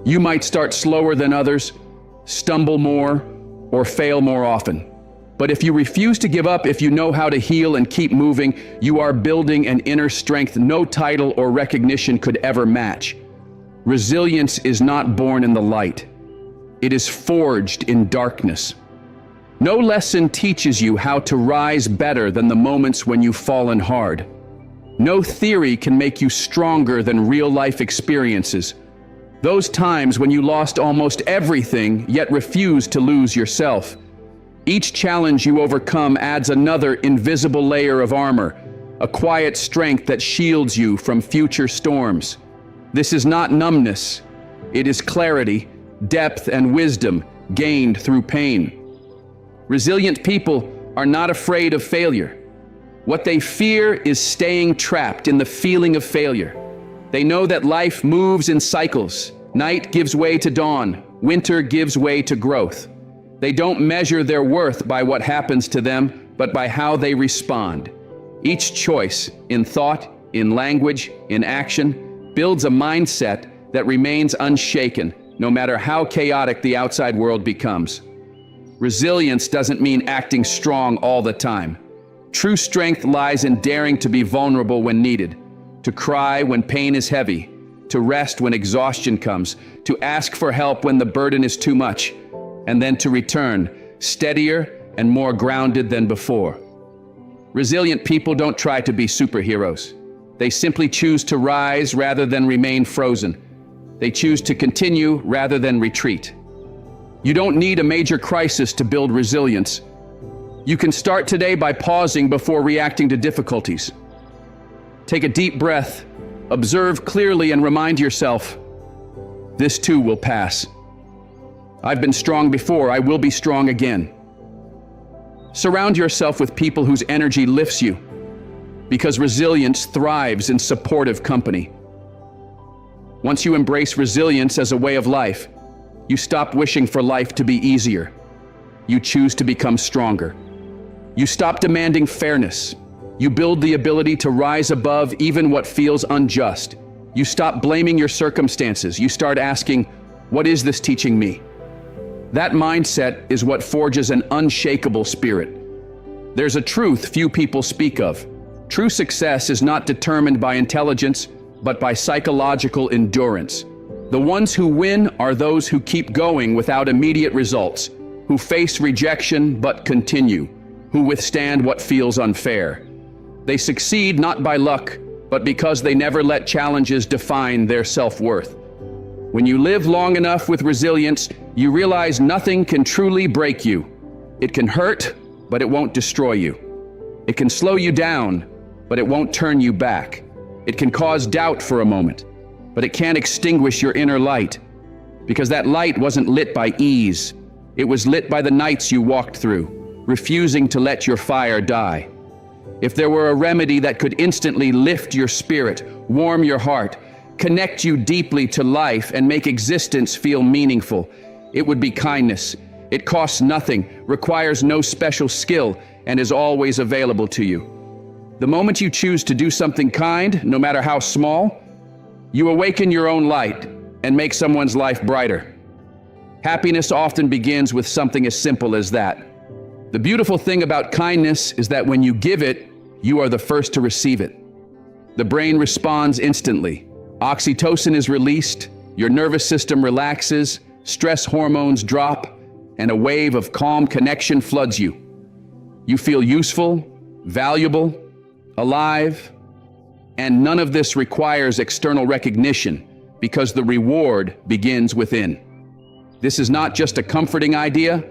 You might start slower than others, stumble more, or fail more often. But if you refuse to give up, if you know how to heal and keep moving, you are building an inner strength no title or recognition could ever match. Resilience is not born in the light. It is forged in darkness. No lesson teaches you how to rise better than the moments when you've fallen hard. No theory can make you stronger than real-life experiences. Those times when you lost almost everything, yet refused to lose yourself. Each challenge you overcome adds another invisible layer of armor, a quiet strength that shields you from future storms. This is not numbness. It is clarity, depth, and wisdom gained through pain. Resilient people are not afraid of failure. What they fear is staying trapped in the feeling of failure. They know that life moves in cycles. Night gives way to dawn. Winter gives way to growth. They don't measure their worth by what happens to them, but by how they respond. Each choice, in thought, in language, in action, builds a mindset that remains unshaken, no matter how chaotic the outside world becomes. Resilience doesn't mean acting strong all the time. True strength lies in daring to be vulnerable when needed, to cry when pain is heavy, to rest when exhaustion comes, to ask for help when the burden is too much, and then to return, steadier and more grounded than before. Resilient people don't try to be superheroes. They simply choose to rise rather than remain frozen. They choose to continue rather than retreat. You don't need a major crisis to build resilience. You can start today by pausing before reacting to difficulties. Take a deep breath, observe clearly, and remind yourself, this too will pass. I've been strong before, I will be strong again. Surround yourself with people whose energy lifts you, because resilience thrives in supportive company. Once you embrace resilience as a way of life, you stop wishing for life to be easier. You choose to become stronger. You stop demanding fairness. You build the ability to rise above even what feels unjust. You stop blaming your circumstances. You start asking, what is this teaching me? That mindset is what forges an unshakable spirit. There's a truth few people speak of. True success is not determined by intelligence, but by psychological endurance. The ones who win are those who keep going without immediate results, who face rejection but continue, who withstand what feels unfair. They succeed not by luck, but because they never let challenges define their self-worth. When you live long enough with resilience, you realize nothing can truly break you. It can hurt, but it won't destroy you. It can slow you down, but it won't turn you back. It can cause doubt for a moment, but it can't extinguish your inner light, because that light wasn't lit by ease. It was lit by the nights you walked through, refusing to let your fire die. If there were a remedy that could instantly lift your spirit, warm your heart, connect you deeply to life, and make existence feel meaningful, it would be kindness. It costs nothing, requires no special skill, and is always available to you. The moment you choose to do something kind, no matter how small, you awaken your own light and make someone's life brighter. Happiness often begins with something as simple as that. The beautiful thing about kindness is that when you give it, you are the first to receive it. The brain responds instantly. Oxytocin is released, your nervous system relaxes, stress hormones drop, and a wave of calm connection floods you. You feel useful, valuable, alive, and none of this requires external recognition because the reward begins within. This is not just a comforting idea,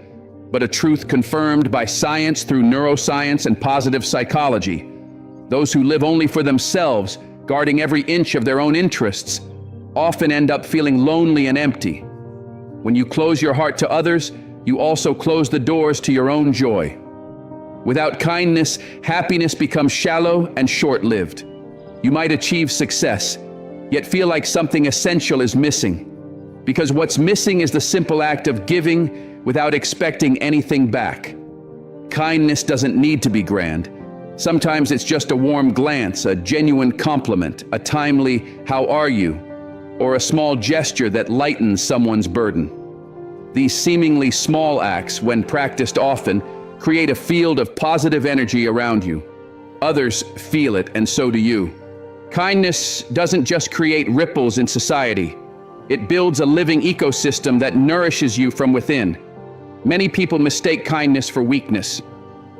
but a truth confirmed by science through neuroscience and positive psychology. Those who live only for themselves, guarding every inch of their own interests, often end up feeling lonely and empty. When you close your heart to others, you also close the doors to your own joy. Without kindness, happiness becomes shallow and short-lived. You might achieve success, yet feel like something essential is missing. Because what's missing is the simple act of giving without expecting anything back. Kindness doesn't need to be grand. Sometimes it's just a warm glance, a genuine compliment, a timely "how are you?" or a small gesture that lightens someone's burden. These seemingly small acts, when practiced often, create a field of positive energy around you. Others feel it, and so do you. Kindness doesn't just create ripples in society. It builds a living ecosystem that nourishes you from within. Many people mistake kindness for weakness.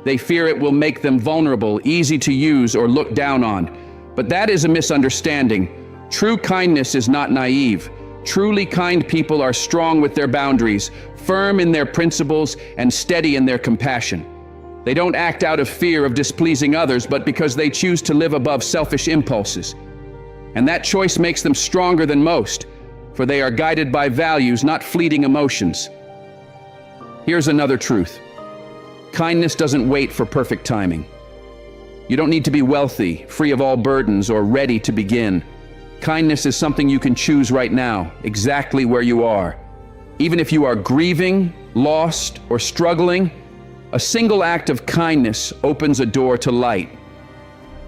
They fear it will make them vulnerable, easy to use, or looked down on. But that is a misunderstanding. True kindness is not naive. Truly kind people are strong with their boundaries, firm in their principles, and steady in their compassion. They don't act out of fear of displeasing others, but because they choose to live above selfish impulses. And that choice makes them stronger than most, for they are guided by values, not fleeting emotions. Here's another truth. Kindness doesn't wait for perfect timing. You don't need to be wealthy, free of all burdens, or ready to begin. Kindness is something you can choose right now, exactly where you are. Even if you are grieving, lost, or struggling, a single act of kindness opens a door to light.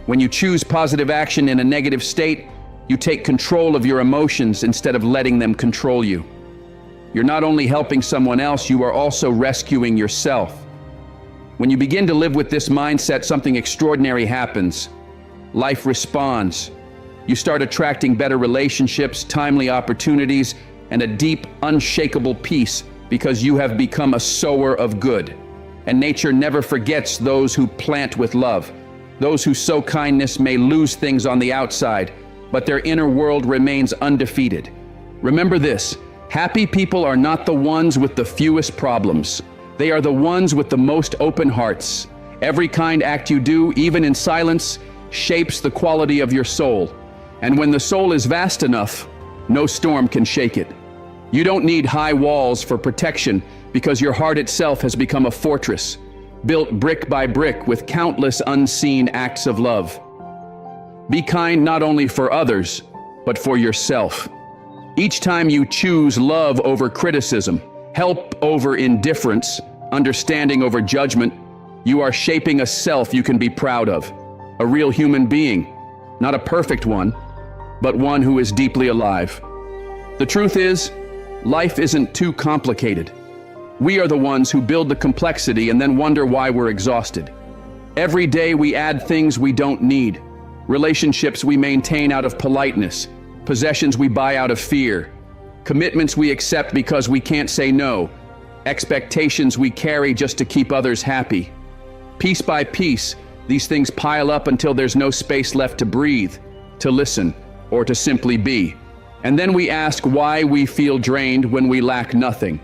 When you choose positive action in a negative state, you take control of your emotions instead of letting them control you. You're not only helping someone else, you are also rescuing yourself. When you begin to live with this mindset, something extraordinary happens. Life responds. You start attracting better relationships, timely opportunities, and a deep, unshakable peace because you have become a sower of good. And nature never forgets those who plant with love. Those who sow kindness may lose things on the outside, but their inner world remains undefeated. Remember this, happy people are not the ones with the fewest problems. They are the ones with the most open hearts. Every kind act you do, even in silence, shapes the quality of your soul. And when the soul is vast enough, no storm can shake it. You don't need high walls for protection because your heart itself has become a fortress, built brick by brick with countless unseen acts of love. Be kind not only for others, but for yourself. Each time you choose love over criticism, help over indifference, understanding over judgment, You are shaping a self you can be proud of, a real human being, not a perfect one, but one who is deeply alive. The truth is, life isn't too complicated. We are the ones who build the complexity and then wonder why we're exhausted. Every day we add things we don't need, relationships we maintain out of politeness, possessions we buy out of fear, commitments we accept because we can't say no, expectations we carry just to keep others happy. Piece by piece, these things pile up until there's no space left to breathe, to listen, or to simply be. And then we ask why we feel drained when we lack nothing.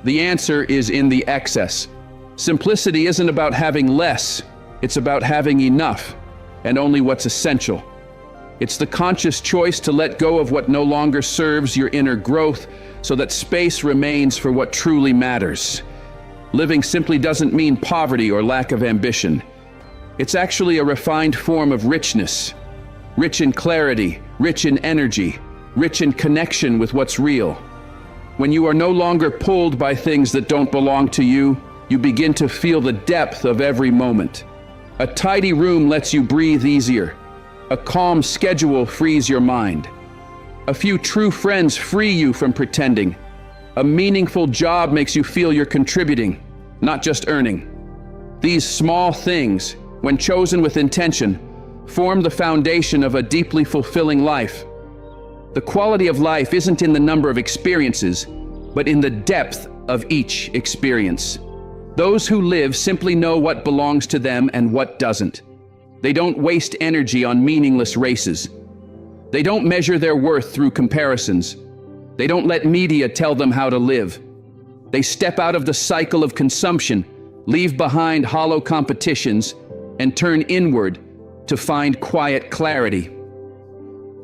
The answer is in the excess. Simplicity isn't about having less, it's about having enough, and only what's essential. It's the conscious choice to let go of what no longer serves your inner growth so that space remains for what truly matters. Living simply doesn't mean poverty or lack of ambition. It's actually a refined form of richness, rich in clarity, rich in energy, rich in connection with what's real. When you are no longer pulled by things that don't belong to you, you begin to feel the depth of every moment. A tidy room lets you breathe easier. A calm schedule frees your mind. A few true friends free you from pretending. A meaningful job makes you feel you're contributing, not just earning. These small things, when chosen with intention, form the foundation of a deeply fulfilling life. The quality of life isn't in the number of experiences, but in the depth of each experience. Those who live simply know what belongs to them and what doesn't. They don't waste energy on meaningless races. They don't measure their worth through comparisons. They don't let media tell them how to live. They step out of the cycle of consumption, leave behind hollow competitions, and turn inward to find quiet clarity.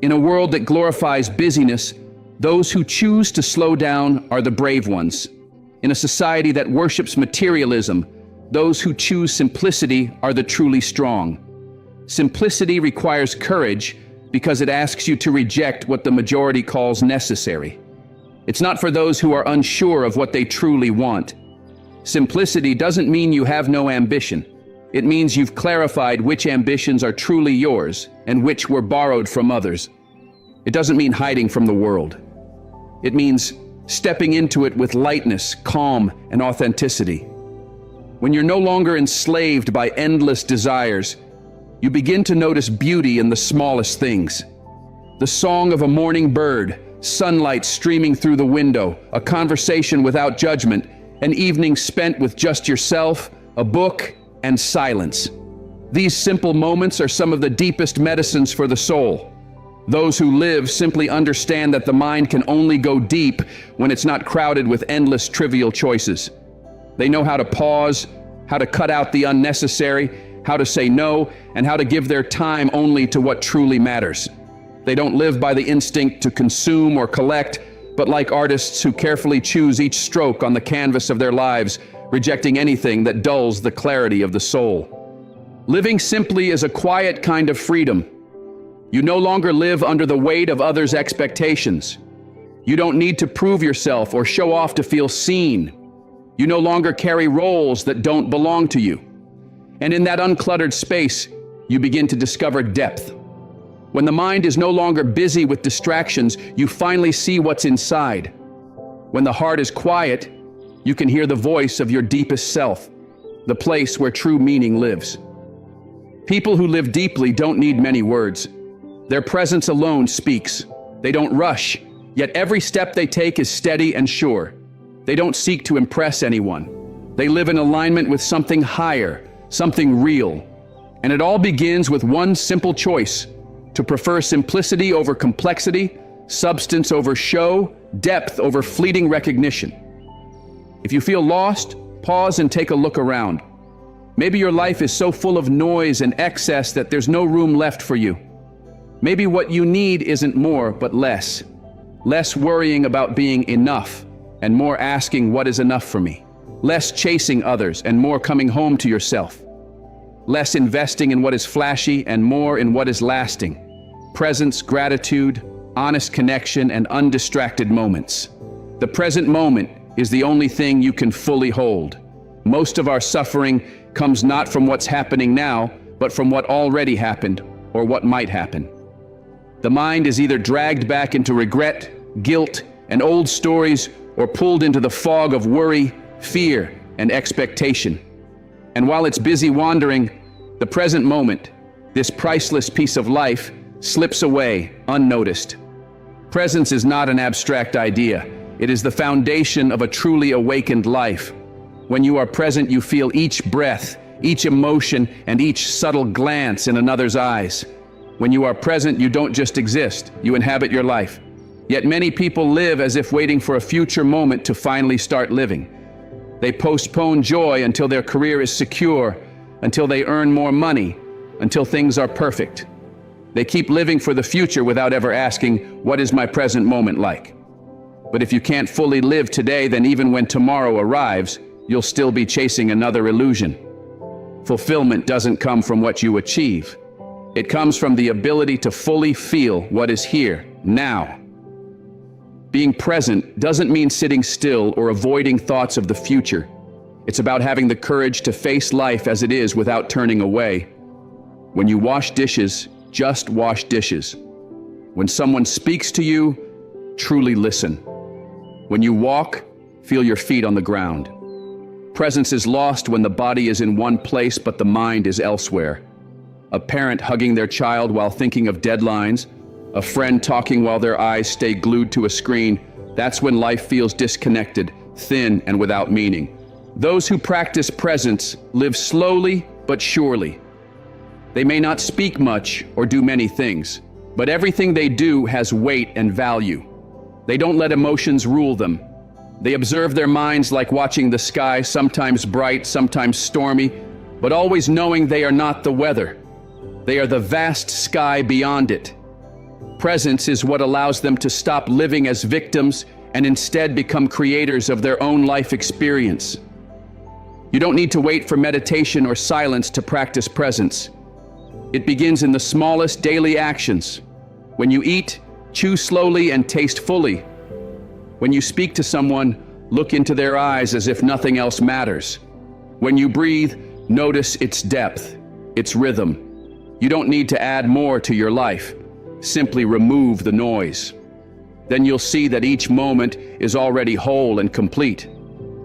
In a world that glorifies busyness, those who choose to slow down are the brave ones. In a society that worships materialism, those who choose simplicity are the truly strong. Simplicity requires courage because it asks you to reject what the majority calls necessary. It's not for those who are unsure of what they truly want. Simplicity doesn't mean you have no ambition. It means you've clarified which ambitions are truly yours and which were borrowed from others. It doesn't mean hiding from the world. It means stepping into it with lightness, calm, and authenticity. When you're no longer enslaved by endless desires, you begin to notice beauty in the smallest things. The song of a morning bird, sunlight streaming through the window, a conversation without judgment, an evening spent with just yourself, a book, and silence. These simple moments are some of the deepest medicines for the soul. Those who live simply understand that the mind can only go deep when it's not crowded with endless trivial choices. They know how to pause, how to cut out the unnecessary, how to say no, and how to give their time only to what truly matters. They don't live by the instinct to consume or collect, but like artists who carefully choose each stroke on the canvas of their lives, rejecting anything that dulls the clarity of the soul. Living simply is a quiet kind of freedom. You no longer live under the weight of others' expectations. You don't need to prove yourself or show off to feel seen. You no longer carry roles that don't belong to you. And in that uncluttered space, you begin to discover depth. When the mind is no longer busy with distractions, you finally see what's inside. When the heart is quiet, you can hear the voice of your deepest self, the place where true meaning lives. People who live deeply don't need many words. Their presence alone speaks. They don't rush, yet every step they take is steady and sure. They don't seek to impress anyone. They live in alignment with something higher, something real. And it all begins with one simple choice: to prefer simplicity over complexity, substance over show, depth over fleeting recognition. If you feel lost, pause and take a look around. Maybe your life is so full of noise and excess that there's no room left for you. Maybe what you need isn't more, but less. Less worrying about being enough, and more asking what is enough for me. Less chasing others, and more coming home to yourself. Less investing in what is flashy, and more in what is lasting. Presence, gratitude, honest connection, and undistracted moments. The present moment is the only thing you can fully hold. Most of our suffering comes not from what's happening now, but from what already happened or what might happen. The mind is either dragged back into regret, guilt, and old stories, or pulled into the fog of worry, fear, and expectation. And while it's busy wandering, the present moment, this priceless piece of life, slips away unnoticed. Presence is not an abstract idea. It is the foundation of a truly awakened life. When you are present, you feel each breath, each emotion, and each subtle glance in another's eyes. When you are present, you don't just exist, you inhabit your life. Yet many people live as if waiting for a future moment to finally start living. They postpone joy until their career is secure, until they earn more money, until things are perfect. They keep living for the future without ever asking, what is my present moment like? But if you can't fully live today, then even when tomorrow arrives, you'll still be chasing another illusion. Fulfillment doesn't come from what you achieve. It comes from the ability to fully feel what is here, now. Being present doesn't mean sitting still or avoiding thoughts of the future. It's about having the courage to face life as it is without turning away. When you wash dishes, just wash dishes. When someone speaks to you, truly listen. When you walk, feel your feet on the ground. Presence is lost when the body is in one place but the mind is elsewhere. A parent hugging their child while thinking of deadlines, a friend talking while their eyes stay glued to a screen, that's when life feels disconnected, thin, and without meaning. Those who practice presence live slowly but surely. They may not speak much or do many things, but everything they do has weight and value. They don't let emotions rule them. They observe their minds like watching the sky, sometimes bright, sometimes stormy, but always knowing they are not the weather. They are the vast sky beyond it. Presence is what allows them to stop living as victims and instead become creators of their own life experience. You don't need to wait for meditation or silence to practice presence. It begins in the smallest daily actions. When you eat, chew slowly and taste fully. When you speak to someone, look into their eyes as if nothing else matters. When you breathe, notice its depth, its rhythm. You don't need to add more to your life. Simply remove the noise. Then you'll see that each moment is already whole and complete.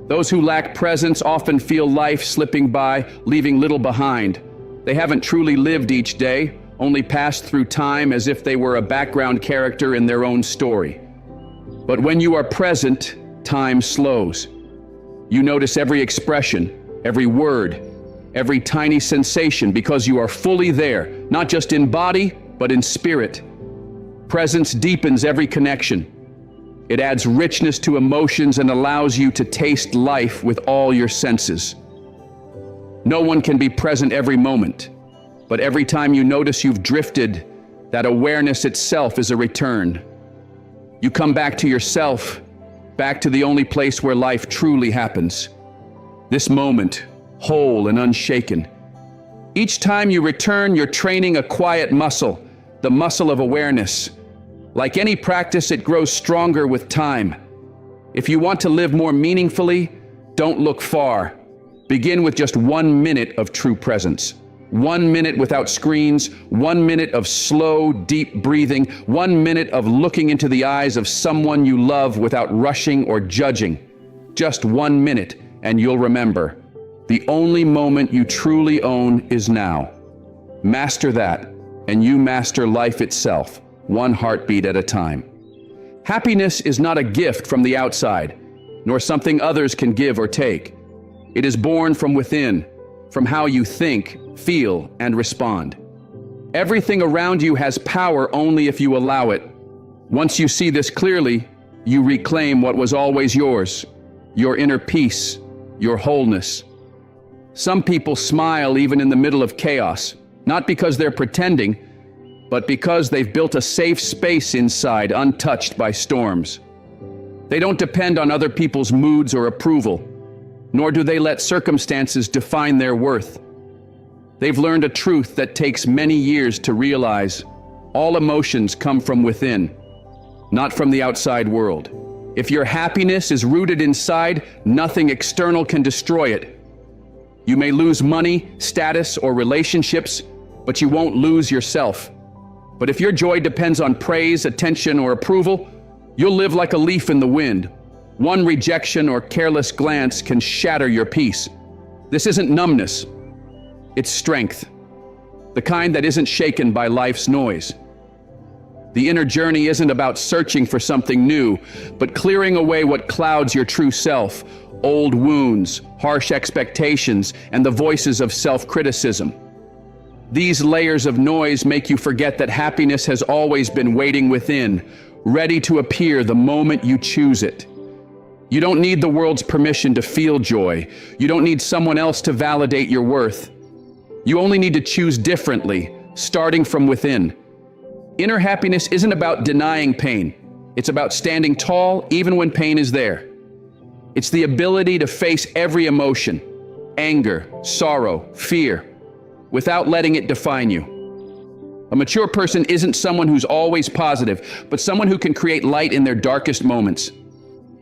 Those who lack presence often feel life slipping by, leaving little behind. They haven't truly lived each day, only passed through time as if they were a background character in their own story. But when you are present, time slows. You notice every expression, every word, every tiny sensation because you are fully there, not just in body, but in spirit. Presence deepens every connection. It adds richness to emotions and allows you to taste life with all your senses. No one can be present every moment, but every time you notice you've drifted, that awareness itself is a return. You come back to yourself, back to the only place where life truly happens. This moment, whole and unshaken. Each time you return, you're training a quiet muscle, the muscle of awareness. Like any practice, it grows stronger with time. If you want to live more meaningfully, don't look far. Begin with just 1 minute of true presence. 1 minute without screens, 1 minute of slow, deep breathing, 1 minute of looking into the eyes of someone you love without rushing or judging. Just 1 minute, and you'll remember, the only moment you truly own is now. Master that, and you master life itself, one heartbeat at a time. Happiness is not a gift from the outside, nor something others can give or take. It is born from within, from how you think, feel, and respond. Everything around you has power only if you allow it. Once you see this clearly, you reclaim what was always yours, your inner peace, your wholeness. Some people smile even in the middle of chaos, not because they're pretending, but because they've built a safe space inside, untouched by storms. They don't depend on other people's moods or approval, nor do they let circumstances define their worth. They've learned a truth that takes many years to realize. All emotions come from within, not from the outside world. If your happiness is rooted inside, nothing external can destroy it. You may lose money, status, or relationships, but you won't lose yourself. But if your joy depends on praise, attention, or approval, you'll live like a leaf in the wind. One rejection or careless glance can shatter your peace. This isn't numbness, it's strength. The kind that isn't shaken by life's noise. The inner journey isn't about searching for something new, but clearing away what clouds your true self, old wounds, harsh expectations, and the voices of self-criticism. These layers of noise make you forget that happiness has always been waiting within, ready to appear the moment you choose it. You don't need the world's permission to feel joy. You don't need someone else to validate your worth. You only need to choose differently, starting from within. Inner happiness isn't about denying pain. It's about standing tall even when pain is there. It's the ability to face every emotion, anger, sorrow, fear, without letting it define you. A mature person isn't someone who's always positive, but someone who can create light in their darkest moments.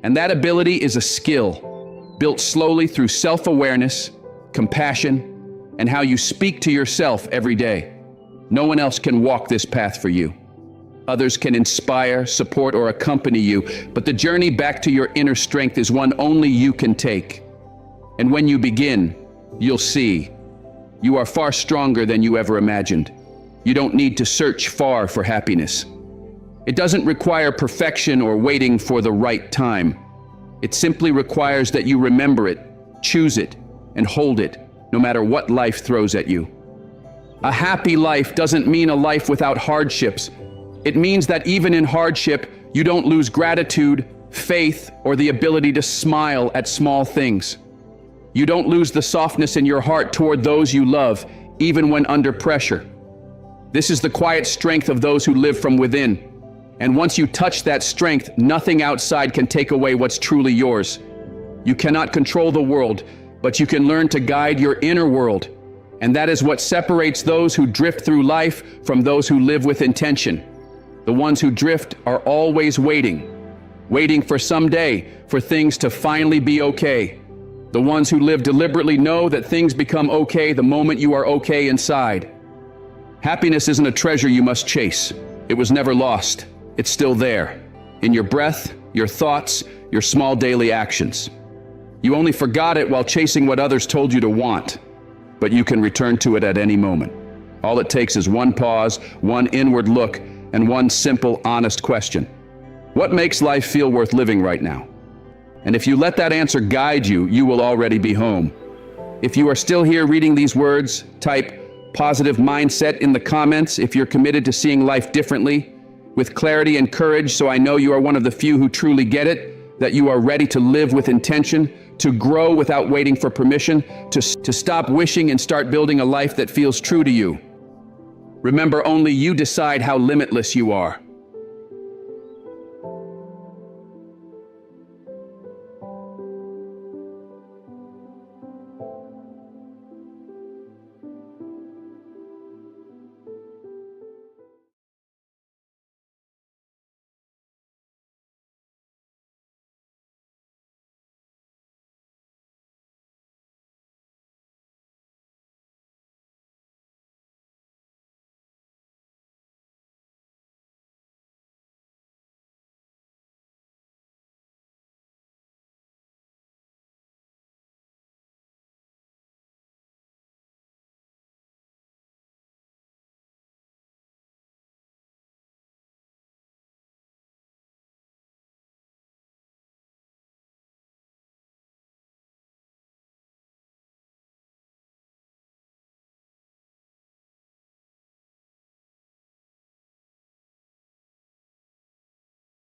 And that ability is a skill, built slowly through self-awareness, compassion, and how you speak to yourself every day. No one else can walk this path for you. Others can inspire, support, or accompany you, but the journey back to your inner strength is one only you can take. And when you begin, you'll see you are far stronger than you ever imagined. You don't need to search far for happiness. It doesn't require perfection or waiting for the right time. It simply requires that you remember it, choose it, and hold it, no matter what life throws at you. A happy life doesn't mean a life without hardships. It means that even in hardship, you don't lose gratitude, faith, or the ability to smile at small things. You don't lose the softness in your heart toward those you love, even when under pressure. This is the quiet strength of those who live from within. And once you touch that strength, nothing outside can take away what's truly yours. You cannot control the world, but you can learn to guide your inner world. And that is what separates those who drift through life from those who live with intention. The ones who drift are always waiting for someday for things to finally be okay. The ones who live deliberately know that things become okay the moment you are okay inside. Happiness isn't a treasure you must chase. It was never lost. It's still there, in your breath, your thoughts, your small daily actions. You only forgot it while chasing what others told you to want, but you can return to it at any moment. All it takes is one pause, one inward look, and one simple, honest question. What makes life feel worth living right now? And if you let that answer guide you, you will already be home. If you are still here reading these words, type positive mindset in the comments if you're committed to seeing life differently, with clarity and courage, so I know you are one of the few who truly get it, that you are ready to live with intention, to grow without waiting for permission, to stop wishing and start building a life that feels true to you. Remember, only you decide how limitless you are.